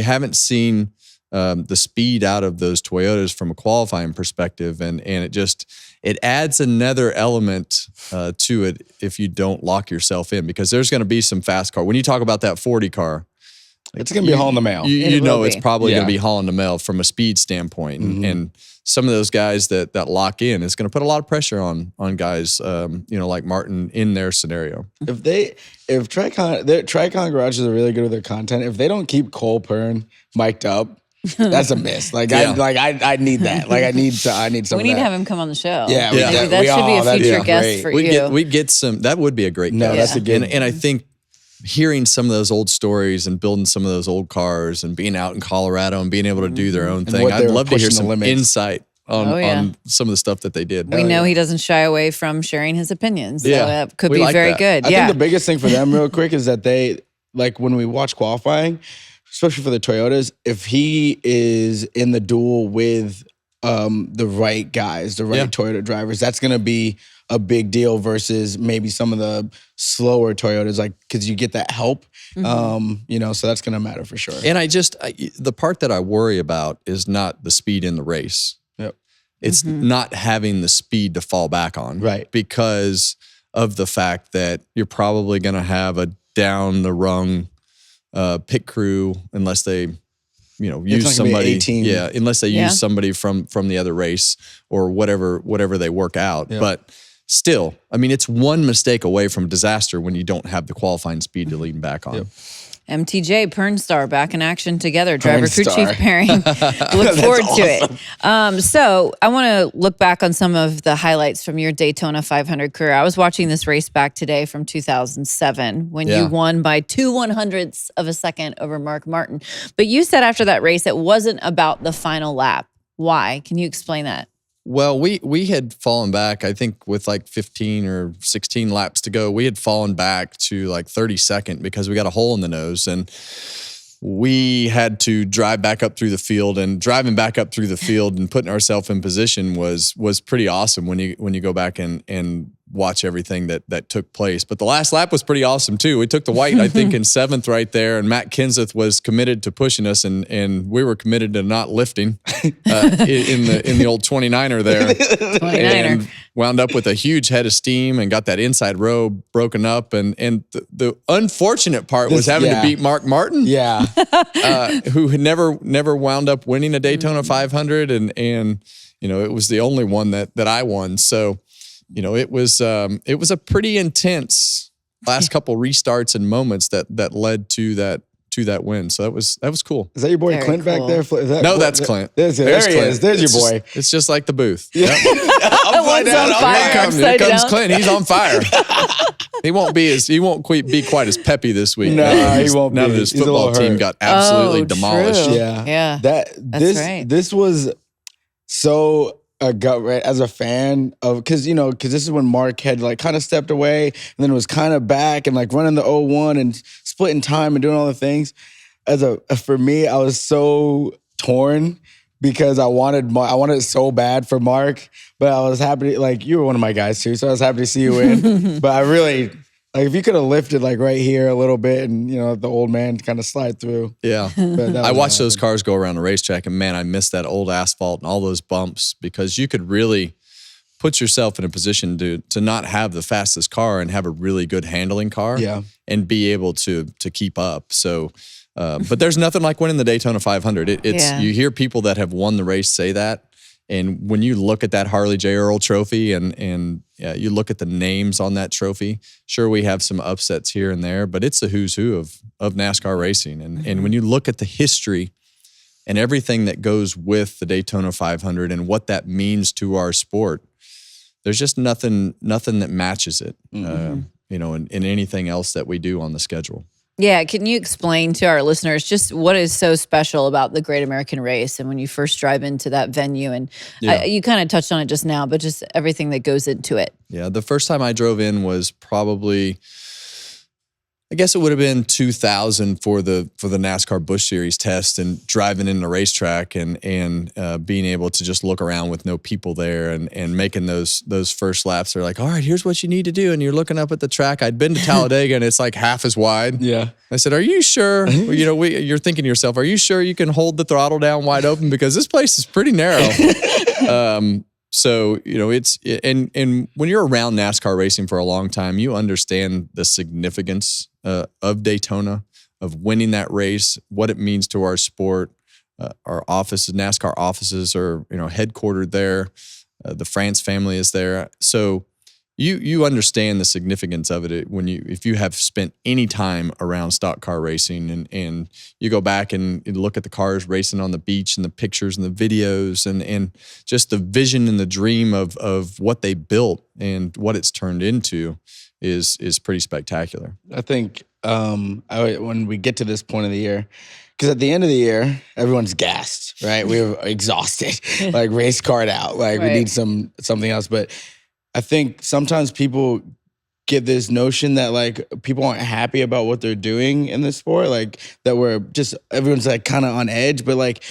haven't seen the speed out of those Toyotas from a qualifying perspective, and it adds another element to it if you don't lock yourself in, because there's going to be some fast car. When you talk about that 40 car, it's going to be hauling the mail. It's probably going to be hauling the mail from a speed standpoint, and some of those guys that lock in, it's going to put a lot of pressure on guys, like Martin in their scenario. If Tricon Garages are really good with their content, if they don't keep Cole Pearn mic'd up, that's a miss. I need that. I need some. We need to have him come on the show. Yeah, that should be a feature guest for you. We'd get some. That would be a great. No, that's a good. And I think hearing some of those old stories and building some of those old cars and being out in Colorado and being able to do their own thing, I'd love to hear some insight on some of the stuff that they did. We know he doesn't shy away from sharing his opinions. So that could be very good. I think the biggest thing for them, real quick, is that they, when we watch qualifying, especially for the Toyotas, if he is in the duel with the right guys, the right Toyota drivers, that's going to be a big deal versus maybe some of the slower Toyotas, because you get that help, so that's going to matter for sure. And the part that I worry about is not the speed in the race. Yep. It's not having the speed to fall back on. Right. Because of the fact that you're probably going to have a down the rung pit crew, unless they use somebody, unless they use somebody from the other race or whatever they work out. Yeah. But still, it's one mistake away from disaster when you don't have the qualifying speed to lean back on. Yep. MTJ, Pernstar back in action together. Driver crew chief pairing. Look forward to it. So I want to look back on some of the highlights from your Daytona 500 career. I was watching this race back today from 2007 when you won by 2/100ths of a second over Mark Martin. But you said after that race it wasn't about the final lap. Why? Can you explain that? Well, we had fallen back, I think with 15 or 16 laps to go, we had fallen back to 32nd because we got a hole in the nose, and we had to drive back up through the field, and driving back up through the field and putting ourselves in position was pretty awesome when you go back and watch everything that took place. But the last lap was pretty awesome too. We took the white, I think, in 7th right there, and Matt Kenseth was committed to pushing us, and we were committed to not lifting in the old 29er there. 29er. And wound up with a huge head of steam and got that inside row broken up. And the unfortunate part was having to beat Mark Martin, who had never wound up winning a Daytona 500, and it was the only one that I won. So, it was a pretty intense last couple restarts and moments that led to that win. So that was cool. Is that your boy Very Clint cool. back there? No, that's Clint. There he is. There's your boy. It's just like the booth. Yeah. One's on fire. Here comes down. Clint. He's on fire. He won't be quite as peppy this week. No, he won't None be. of his He's a football little team hurt. got absolutely Oh, demolished. true. Yeah. That's right. This was so a gut right as a fan of because this is when Mark had like kind of stepped away and then was kind of back and like running the 01 and splitting time and doing all the things. For me, I was so torn because I wanted it so bad for Mark, but I was happy like you were one of my guys too, so I was happy to see you win. But I really like if you could have lifted like right here a little bit and the old man kind of slide through. Yeah. I watched those cars go around the racetrack, and man, I missed that old asphalt and all those bumps because you could really put yourself in a position to not have the fastest car and have a really good handling car and be able to keep up. So, but there's nothing like winning the Daytona 500. You hear people that have won the race say that. And when you look at that Harley J. Earl trophy and you look at the names on that trophy, sure, we have some upsets here and there, but it's the who's who of NASCAR racing. And when you look at the history and everything that goes with the Daytona 500 and what that means to our sport, there's just nothing that matches it, in anything else that we do on the schedule. Yeah, can you explain to our listeners just what is so special about the Great American Race and when you first drive into that venue? And you kind of touched on it just now, but just everything that goes into it. Yeah, the first time I drove in was probably, I guess it would have been 2000 for the NASCAR Busch Series test, and driving in the racetrack and being able to just look around with no people there and making those first laps. They're like, all right, here's what you need to do. And you're looking up at the track. I'd been to Talladega and it's like half as wide. Yeah. I said, are you sure? You're thinking to yourself, are you sure you can hold the throttle down wide open? Because this place is pretty narrow. So, it's, and when you're around NASCAR racing for a long time, you understand the significance of Daytona, of winning that race, what it means to our sport. Our offices, NASCAR offices are, headquartered there. The France family is there. So you understand the significance of it if you have spent any time around stock car racing and you go back and look at the cars racing on the beach and the pictures and the videos and just the vision and the dream of what they built and what it's turned into is pretty spectacular. I think when we get to this point of the year, because at the end of the year, everyone's gassed, right? We're exhausted, like race card out, like we need something else. But I think sometimes people get this notion that like people aren't happy about what they're doing in this sport, like that everyone's like kind of on edge. But like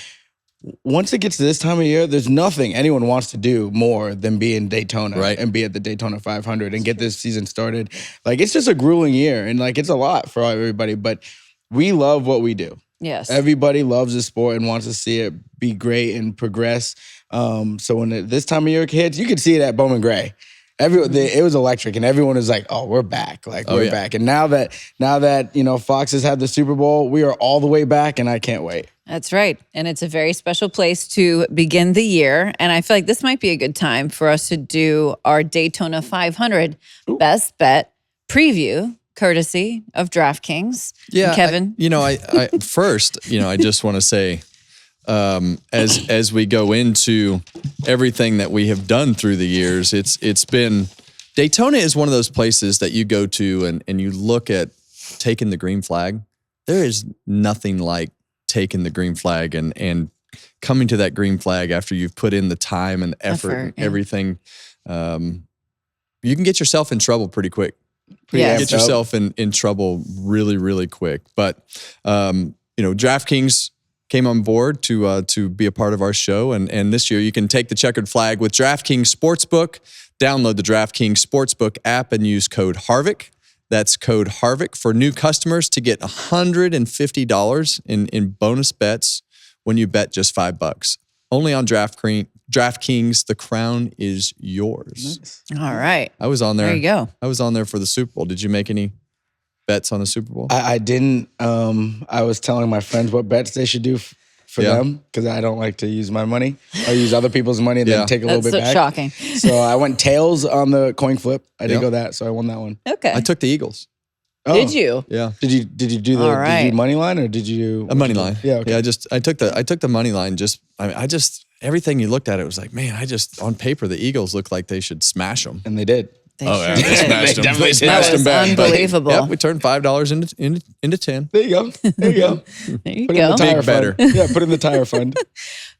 once it gets to this time of year, there's nothing anyone wants to do more than be in Daytona and be at the Daytona 500 and get this season started. Like it's just a grueling year and like it's a lot for everybody, but we love what we do. Yes. Everybody loves the sport and wants to see it be great and progress. So when this time of year hits, you can see it at Bowman Gray. It was electric, and everyone was like, "Oh, we're back! Like we're back!" And now that Fox has had the Super Bowl, we are all the way back, and I can't wait. That's right, and it's a very special place to begin the year. And I feel like this might be a good time for us to do our Daytona 500 best bet preview, courtesy of DraftKings. Yeah, Kevin. I first, I just want to say, as we go into everything that we have done through the years, it's been Daytona is one of those places that you go to and you look at taking the green flag. There is nothing like taking the green flag and coming to that green flag after you've put in the time and effort and everything. You can get yourself in trouble pretty quick. Get yourself in trouble really, really quick. But DraftKings came on board to be a part of our show, and this year you can take the checkered flag with DraftKings Sportsbook. Download the DraftKings Sportsbook app and use code Harvick. That's code Harvick for new customers to get $150 in bonus bets when you bet just $5. Only on DraftKings. The crown is yours. Nice. All right. I was on there. There you go. I was on there for the Super Bowl. Did you make any bets on the Super Bowl? I didn't. I was telling my friends what bets they should do for them because I don't like to use my money. I use other people's money and then take a little That's bit back. shocking. So I went tails on the coin flip. I did go that, so I won that one. Okay. I took the Eagles. Oh. Did you? Yeah. Did you do the All right. did you money line or did you A money line. Yeah. Okay. Yeah. I took the money line. Everything you looked at, it was like, man, on paper, the Eagles look like they should smash them. And they did. They Oh, yeah, sure they did. smashed They them. definitely They did. smashed That them was back. But, unbelievable. Yep, we turned $5 into 10. There you go. There you go. There you Put in go. the tire Big fund. better. Yeah, put in the tire fund.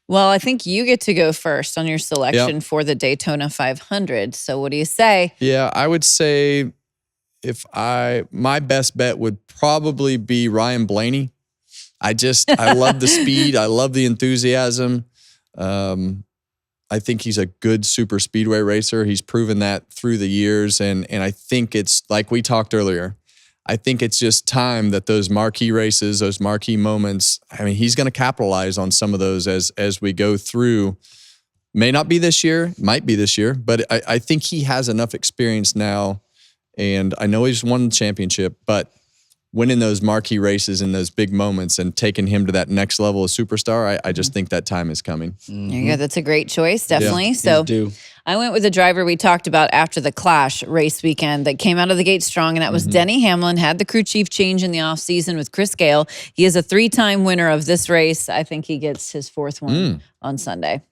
Well, I think you get to go first on your selection for the Daytona 500. So what do you say? Yeah, I would say my best bet would probably be Ryan Blaney. I love the speed. I love the enthusiasm. I think he's a good super speedway racer. He's proven that through the years. And I think it's like we talked earlier. I think it's just time that those marquee races, those marquee moments, I mean, he's going to capitalize on some of those as we go through. May not be this year, might be this year, but I think he has enough experience now. And I know he's won the championship, but winning those marquee races in those big moments and taking him to that next level of superstar, I just think that time is coming. There you go. That's a great choice, definitely. Yeah, So do. I went with the driver we talked about after the Clash race weekend that came out of the gate strong, and that was Denny Hamlin. Had the crew chief change in the offseason with Chris Gale. He is a 3-time winner of this race. I think he gets his 4th one on Sunday.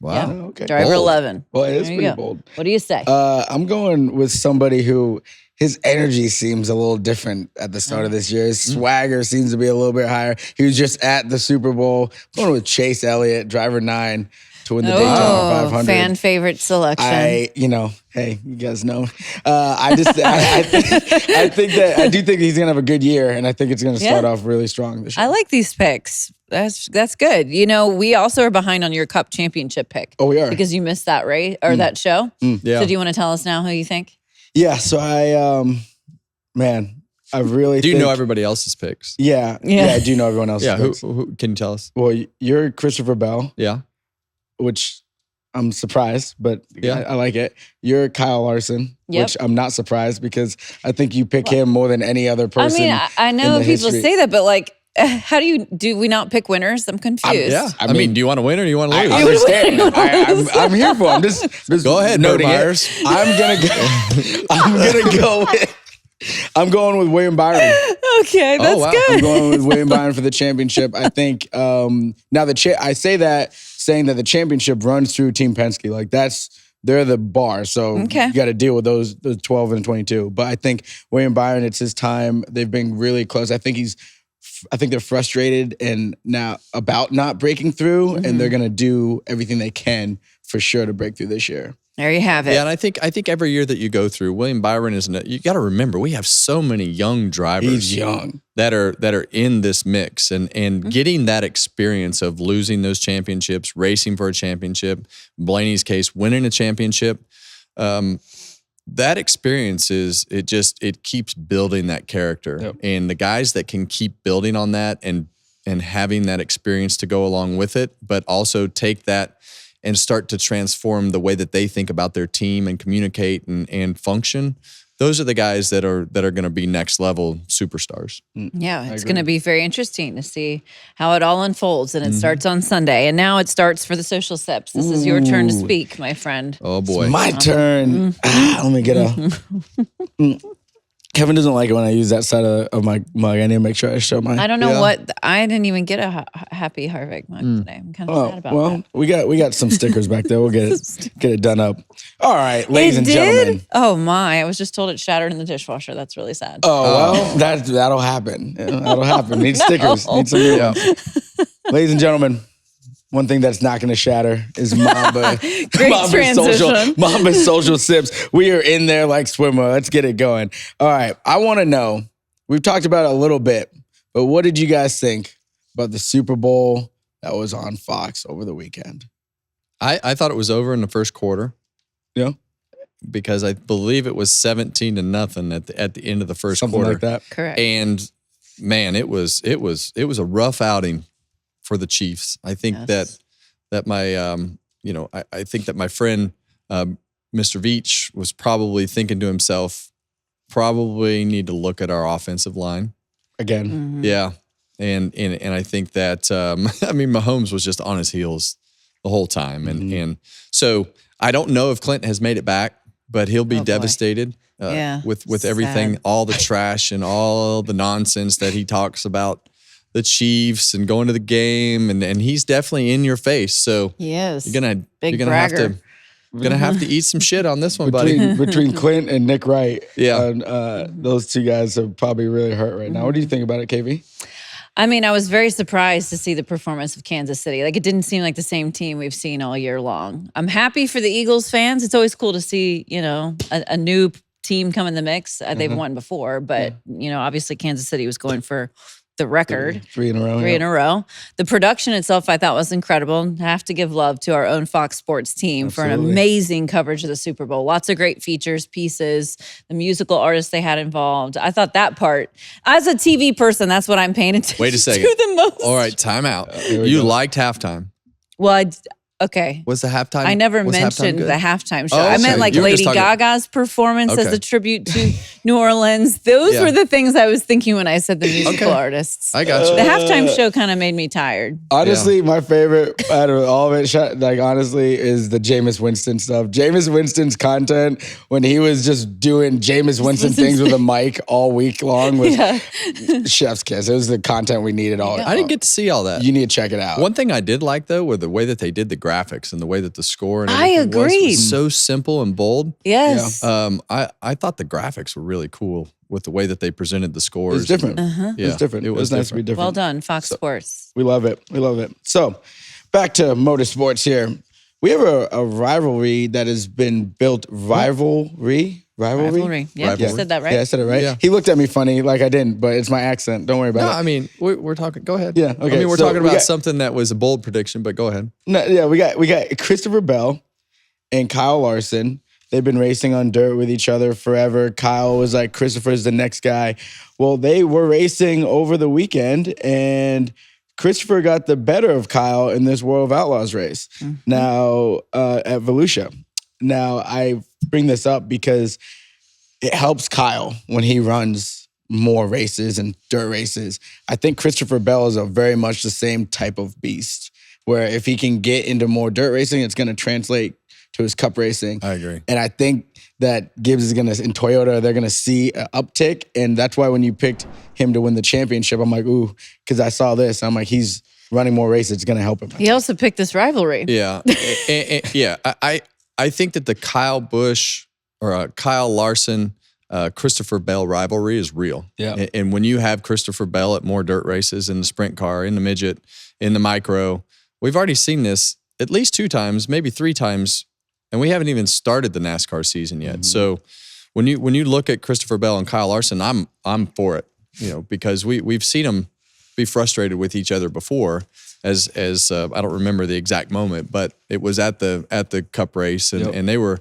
Wow. Yeah. Oh, okay. Driver Bold. 11. Well, it is There you pretty go. bold. What do you say? I'm going with somebody who his energy seems a little different at the start of this year. His swagger seems to be a little bit higher. He was just at the Super Bowl. I'm going with Chase Elliott, driver 9, to win the Daytona 500. Fan favorite selection. Hey, you guys know. I do think he's gonna have a good year, and I think it's gonna start off really strong this year. I like these picks. That's good. We also are behind on your Cup championship pick. Oh, we are. Because you missed that race or that show. Yeah. So do you want to tell us now who you think? Yeah. So I really Do you think, know everybody else's picks? Yeah, I do know everyone else. Yeah. Who can you tell us? Well, you're Christopher Bell, Yeah. which I'm surprised, but Yeah. I like it. You're Kyle Larson, Yep. which I'm not surprised because I think you pick him more than any other person. I mean, I know in the people history. say that, but like, how do we not pick winners? I'm confused. Yeah. I I mean, mean, do you want to win or do you want to I lose? understand. I'm here for. I'm just Go ahead, noting Bert it. Myers. I'm going with William Byron. Okay, that's wow. I'm good. going with William Byron for the championship. I think now I say that saying that the championship runs through Team Penske. Like they're the bar. So Okay. you got to deal with those 12 and 22. But I think William Byron, it's his time. They've been really close. I think they're frustrated and now about not breaking through, and they're gonna do everything they can for sure to break through this year. There you have it. Yeah, and I think every year that you go through, William Byron you got to remember, we have so many young drivers. He's young. that are in this mix and getting that experience of losing those championships, racing for a championship, Blaney's case, winning a championship. That experience it keeps building that character. Yep. And the guys that can keep building on that and having that experience to go along with it, but also take that and start to transform the way that they think about their team and communicate and function. Those are the guys that are going to be next level superstars. Yeah, it's going to be very interesting to see how it all unfolds. And it starts on Sunday. And now it starts for the social sips. This is your turn to speak, my friend. Oh boy. My turn. Let me get a. Kevin doesn't like it when I use that side of my mug. I need to make sure I show my. I don't know Yeah. what, I didn't even get a happy Harvick mug today. I'm kind of sad about well, that. we got some stickers back there. We'll get it done up. All right, ladies It and did? gentlemen. Oh my, I was just told it shattered in the dishwasher. That's really sad. Oh well, that'll happen. That'll happen. Need stickers. Need some new ones. Ladies and gentlemen, one thing that's not going to shatter is Mamba. transition. Mamba's social sips. We are in there like swimmer. Let's get it going. All right. I want to know. We've talked about it a little bit, but what did you guys think about the Super Bowl that was on Fox over the weekend? I thought it was over in the first quarter. Yeah. because I believe it was 17-0 at the end of the first Something quarter. like that. Correct. And man, it was a rough outing for the Chiefs. I think Yes. that my I think that my friend Mr. Veach was probably thinking to himself, probably need to look at our offensive line. Again. Mm-hmm. Yeah. And I think that Mahomes was just on his heels the whole time. And so I don't know if Clinton has made it back, but he'll be Oh, boy. devastated with everything, Sad. all the trash and all the nonsense that he talks about the Chiefs and going to the game, and he's definitely in your face. So Yes. you're gonna bragger. have to eat some shit on this one, buddy. Between Clint and Nick Wright, Yeah. those two guys are probably really hurt right now. What do you think about it, KV? I mean, I was very surprised to see the performance of Kansas City. Like, it didn't seem like the same team we've seen all year long. I'm happy for the Eagles fans. It's always cool to see, a new team come in the mix. They've won before, but, obviously Kansas City was going for the record. Three in a row. Three in a row. The production itself, I thought, was incredible. I have to give love to our own Fox Sports team for an Absolutely. amazing coverage of the Super Bowl. Lots of great features, pieces, the musical artists they had involved. I thought that part, as a TV person, that's what I'm paying attention Wait a second. to the most. All right, time out. Here we You go. liked halftime. Well, okay. Was the halftime? I never was halftime mentioned good? the halftime show. Oh, I okay. meant like You were just Lady talking- Gaga's performance as Okay. a tribute to New Orleans. Those Yeah. were the things I was thinking when I said the musical artists. I got you. The halftime show kind of made me tired. Honestly, my favorite out of all of it, honestly, is the Jameis Winston stuff. Jameis Winston's content when he was just doing Jameis Winston things with a mic all week long was chef's kiss. It was the content we needed all. I didn't get to see all that. You need to check it out. One thing I did like though were the way that they did the graphics and the way that the score and I everything was agreed. so simple and bold. Yes. I thought the graphics were really cool with the way that they presented the scores. It's different. Yeah, It's different. It was nice to be different. Well done, Fox Sports. We love it. We love it. So, back to motorsports here. We have a rivalry that has been built. Rivalry. Yeah, Rivalry. you said that right. Yeah, I said it right. Yeah. He looked at me funny, like I didn't, but it's my accent. Don't worry about No, it. I mean we're talking. Go ahead. Yeah, I okay, mean we're so talking we about got- something that was a bold prediction, but go ahead. No, yeah, we got Christopher Bell and Kyle Larson. They've been racing on dirt with each other forever. Kyle was like, Christopher's the next guy. Well, they were racing over the weekend, and Christopher got the better of Kyle in this World of Outlaws race. Now, at Volusia. Now, I bring this up because it helps Kyle when he runs more races and dirt races. I think Christopher Bell is a very much the same type of beast, where if he can get into more dirt racing, it's going to translate to his cup racing. I agree. And I think that Gibbs is going to, in Toyota, they're going to see an uptick. And that's why when you picked him to win the championship, I'm like, ooh, because I saw this. I'm like, he's running more races. It's going to help him. He also picked this rivalry. Yeah, yeah. I think that the Kyle Busch or Kyle Larson, Christopher Bell rivalry is real. Yeah. And when you have Christopher Bell at more dirt races in the sprint car, in the midget, in the micro, we've already seen this at least 2 times, maybe 3 times, and we haven't even started the NASCAR season yet. So when you look at Christopher Bell and Kyle Larson, I'm for it, because we've seen them be frustrated with each other before. As I don't remember the exact moment, but it was at the Cup race, and they were,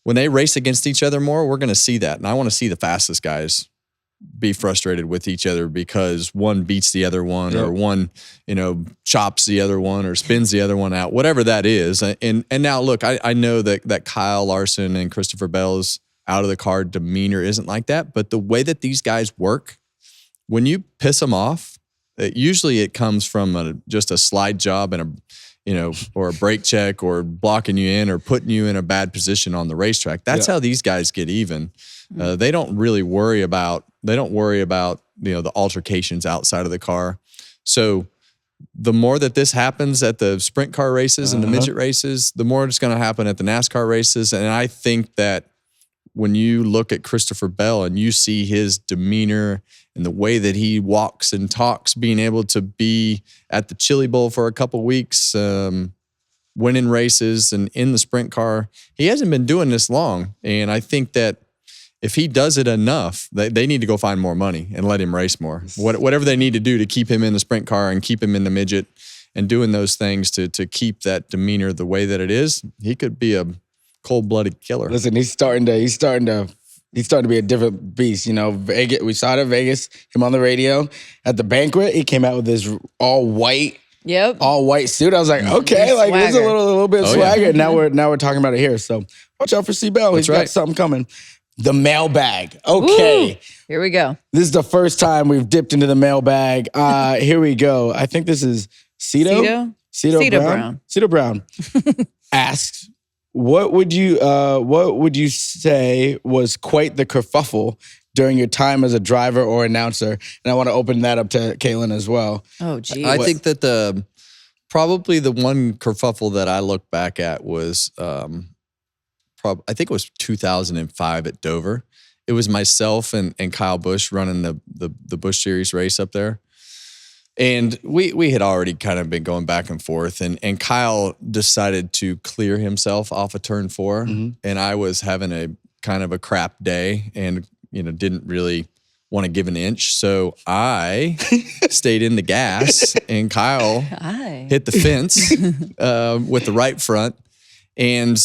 when they race against each other more, we're going to see that, and I want to see the fastest guys be frustrated with each other because one beats the other one, or one chops the other one, or spins the other one out, whatever that is. And now look, I know that Kyle Larson and Christopher Bell's out of the car demeanor isn't like that, but the way that these guys work, when you piss them off, usually it comes from just a slide job and or a brake check, or blocking you in, or putting you in a bad position on the racetrack. That's how these guys get even. They don't really worry about the altercations outside of the car. So the more that this happens at the sprint car races and the midget races, the more it's going to happen at the NASCAR races. And I think that when you look at Christopher Bell and you see his demeanor and the way that he walks and talks, being able to be at the Chili Bowl for a couple weeks, winning races and in the sprint car, he hasn't been doing this long. And I think that if he does it enough, they need to go find more money and let him race more. Whatever they need to do to keep him in the sprint car and keep him in the midget, and doing those things to keep that demeanor the way that it is, he could be cold-blooded killer. Listen, he's starting to be a different beast. You know, Vegas, we saw it at Vegas, him on the radio. At the banquet, he came out with this all white suit. I was like, okay, like there's a little bit of swagger. And now we're talking about it here. So watch out for C-Bell. He's got something coming. The mailbag. Okay. Ooh, here we go. This is the first time we've dipped into the mailbag. Here we go. I think this is Cito Brown. Cito Brown asks, what would you say was quite the kerfuffle during your time as a driver or announcer? And I want to open that up to Kaitlyn as well. Oh, geez. I think that probably the one kerfuffle that I look back at was I think it was 2005 at Dover. It was myself and Kyle Busch running the Busch Series race up there. And we had already kind of been going back and forth, and Kyle decided to clear himself off of turn 4, and I was having a kind of a crap day and, didn't really want to give an inch. So I stayed in the gas, and Kyle hit the fence with the right front, and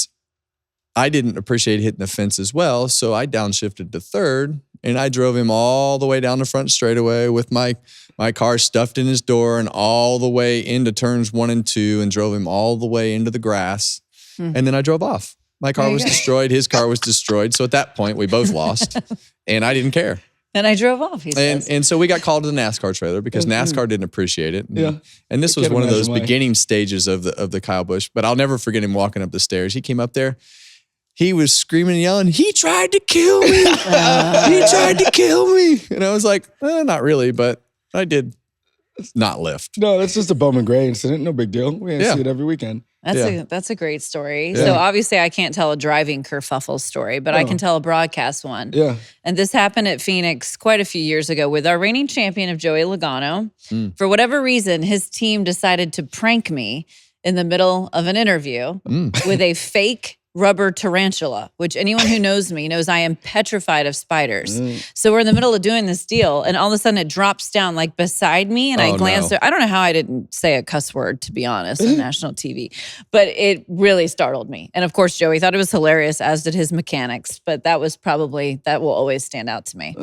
I didn't appreciate hitting the fence as well, so I downshifted to third, and I drove him all the way down the front straightaway with my car stuffed in his door and all the way into turns 1 and 2 and drove him all the way into the grass. And then I drove off. My car was destroyed. His car was destroyed. So at that point, we both lost, and I didn't care. And I drove off, he says. And so we got called to the NASCAR trailer because NASCAR didn't appreciate it. And this was one of those beginning stages of the Kyle Busch. But I'll never forget him walking up the stairs. He came up there. He was screaming and yelling, "He tried to kill me. He tried to kill me." And I was like, not really, but I did not lift. No, that's just a Bowman Gray incident. No big deal. We see it every weekend. That's a great story. So obviously I can't tell a driving kerfuffle story, but I can tell a broadcast one. Yeah. And this happened at Phoenix quite a few years ago with our reigning champion of Joey Logano. For whatever reason, his team decided to prank me in the middle of an interview with a fake rubber tarantula, which anyone who knows me knows I am petrified of spiders. So we're in the middle of doing this deal, and all of a sudden it drops down like beside me, and I glanced I don't know how I didn't say a cuss word, to be honest, on national TV, but it really startled me. And of course, Joey thought it was hilarious, as did his mechanics, but that will always stand out to me.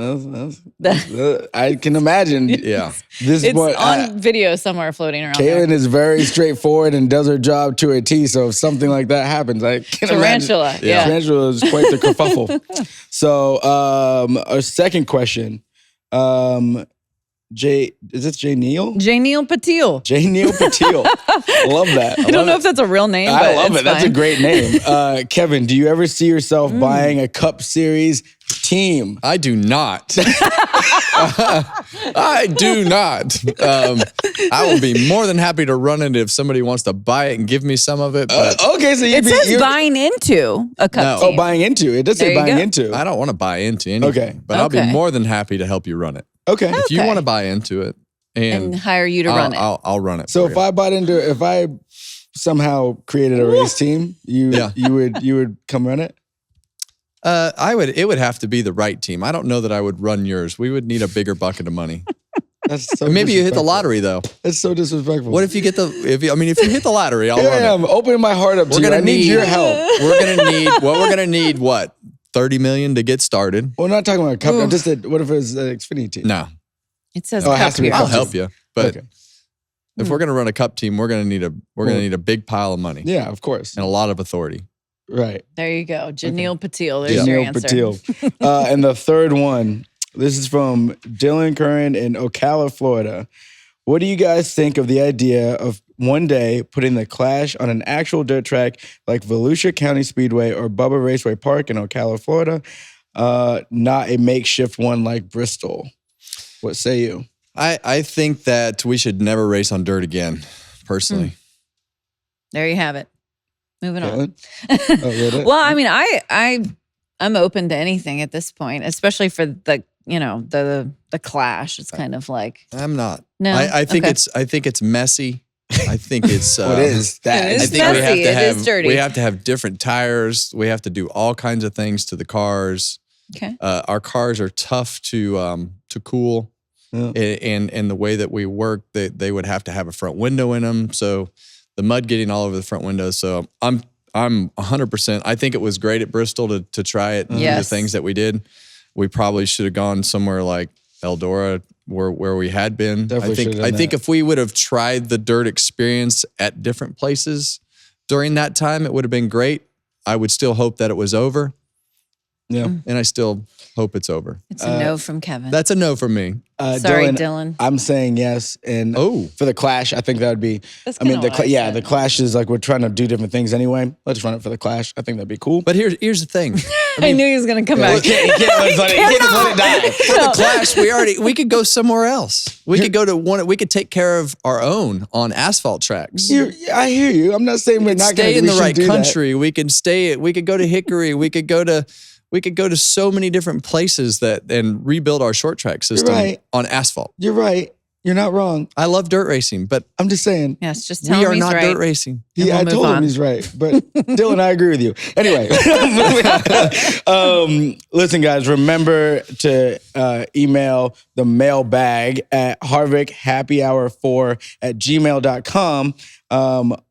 I can imagine. This it's on video somewhere floating around. Kaitlyn is very straightforward and does her job to a T. So if something like that happens, I can tarantula. imagine. Tarantula is quite the kerfuffle. So our second question. Is this Jay Neal? Jay Neal Patil. Jay Neal Patil. Love that. I don't know if that's a real name, but I love it. fine. That's a great name. Kevin, do you ever see yourself buying a Cup Series team? I do not. I do not. I will be more than happy to run it if somebody wants to buy it and give me some of it. But okay, so it says buying into a Cup team. Oh, buying into. It does say buying into. I don't want to buy into anything. Okay. But I'll be more than happy to help you run it. Okay. If you want to buy into it and hire you to run it. I'll run it. So if I somehow created a race team, you would come run it? It would have to be the right team. I don't know that I would run yours. We would need a bigger bucket of money. That's so maybe you hit the lottery though. That's so disrespectful. What if you get if you hit the lottery, I'll run it. I'm opening my heart up to you. I need your help. We're gonna need what? $30 million to get started. Well, we're not talking about a cup. I just said, what if it's an Xfinity team? No. It says it has to be cup. I'll help you. But if we're gonna run a cup team, we're gonna need a big pile of money. Yeah, of course. And a lot of authority. Right. There you go. Janelle Patil. There's your answer. Patil. And the third one, this is from Dylan Curran in Ocala, Florida. What do you guys think of the idea of one day putting the Clash on an actual dirt track like Volusia County Speedway or Bubba Raceway Park in Ocala, Florida, not a makeshift one like Bristol? What say you? I think that we should never race on dirt again, personally. There you have it. Moving on. Really? Well, I mean, I'm open to anything at this point, especially for the Clash. It's kind of like I'm not. No, I think it's messy. I think it's it is. That it is I think messy. we have to have it is dirty. we have to have different tires. We have to do all kinds of things to the cars. Okay. Our cars are tough to cool. Yeah. And the way that we work, they would have to have a front window in them. So the mud getting all over the front windows. So I'm I'm 100%. I think it was great at Bristol to try it. Yes. The things that we did. We probably should have gone somewhere like Eldora where we had been. Definitely I think if we would have tried the dirt experience at different places during that time, it would have been great. I would still hope that it was over. Yeah. And I still hope it's over. It's a no from Kevin. That's a no from me. Sorry, Dylan. I'm saying yes. And for the Clash, I think that would be, That's I mean, kinda what I said. the Clash is like, we're trying to do different things anyway. Let's run it for the Clash. I think that'd be cool. But here's the thing. I knew he was going to come back. You can't just let it die. For the Clash, we could go somewhere else. We could go to we could take care of our own on asphalt tracks. I hear you. I'm not saying we're not going to Stay in the right do country. We could go to Hickory. We could go to so many different places and rebuild our short track system on asphalt. You're right. You're not wrong. I love dirt racing, but I'm just saying. Yes, just tell him we are he's not right. dirt racing. Yeah, I told him he's right. But Dylan, I agree with you. Anyway, listen, guys, remember to email the mailbag at harvickhappyhour4@gmail.com.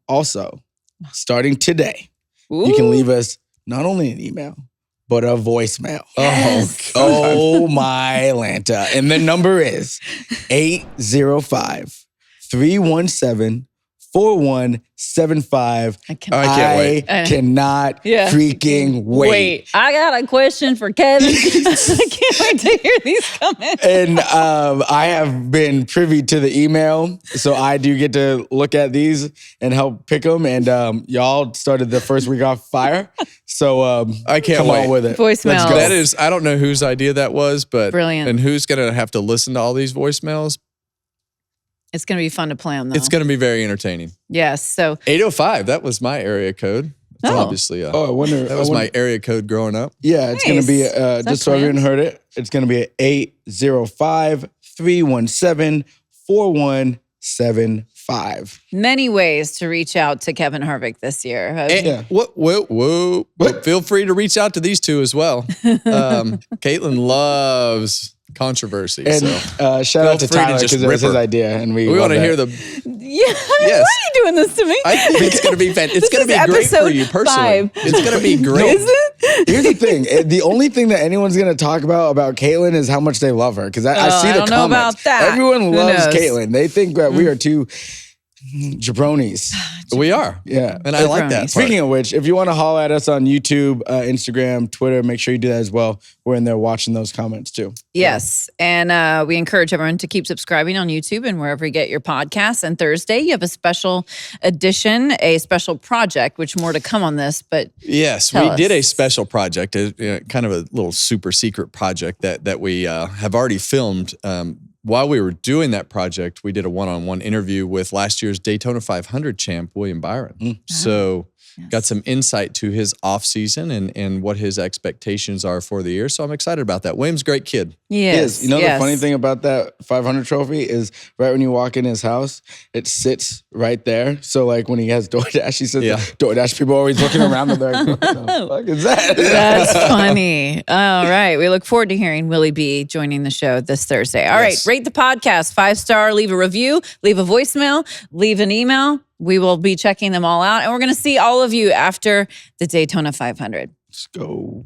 Also, starting today, you can leave us not only an email, but a voicemail. Yes. Oh my Lanta. And the number is 805-317-4175. I can't wait. I cannot Yeah. freaking wait. I got a question for Kevin. I can't wait to hear these comments. And I have been privy to the email, so I do get to look at these and help pick them. And y'all started the first week off fire, so I can't come wait. on with it. Voicemails. Let's go. That is, I don't know whose idea that was, but Brilliant. And who's gonna have to listen to all these voicemails? It's going to be fun to play on, though. It's gonna be very entertaining. Yes. So 805. That was my area code. It's Oh. obviously. I wonder. That was my area code growing up. Yeah, it's going to be, Nice. just so everyone heard it, it's going to be 805-317-4175. many ways to reach out to Kevin Harvick this year. And whoa. Feel free to reach out to these two as well. Caitlin loves controversy. And so shout out to feel free to Tyler just because it was rip his her. idea. And we we want to love hear that. Yeah. Why Yes. are you doing this to me? I think it's going to be it's going to is be great for episode you personally. 5. It's going to be great. Is it? Here's the thing. The only thing that anyone's going to talk about Caitlyn is how much they love her. Because I see I the don't know comments. about that. Everyone Who loves knows? Caitlyn. They think that we are two jabronis. We are. Yeah. And I like that. part. Speaking of which, if you want to holler at us on YouTube, Instagram, Twitter, make sure you do that as well. We're in there watching those comments too. Yes. And we encourage everyone to keep subscribing on YouTube and wherever you get your podcasts. And Thursday, you have a special edition, a special project, which more to come on this. But Yes, Tell we did us. a special project, kind of a little super secret project that we have already filmed. While we were doing that project, we did a one-on-one interview with last year's Daytona 500 champ, William Byron. So got some insight to his offseason and what his expectations are for the year. So I'm excited about that. William's a great kid. yes. You know, yes. the funny thing about that 500 trophy is right when you walk in his house, it sits right there. So like when he has DoorDash, he says DoorDash people are always looking around and they're like, what the fuck is that? That's funny. All right. We look forward to hearing Willie B joining the show this Thursday. All right. Rate the podcast 5-star, leave a review, leave a voicemail, leave an email. We will be checking them all out. And we're going to see all of you after the Daytona 500. Let's go.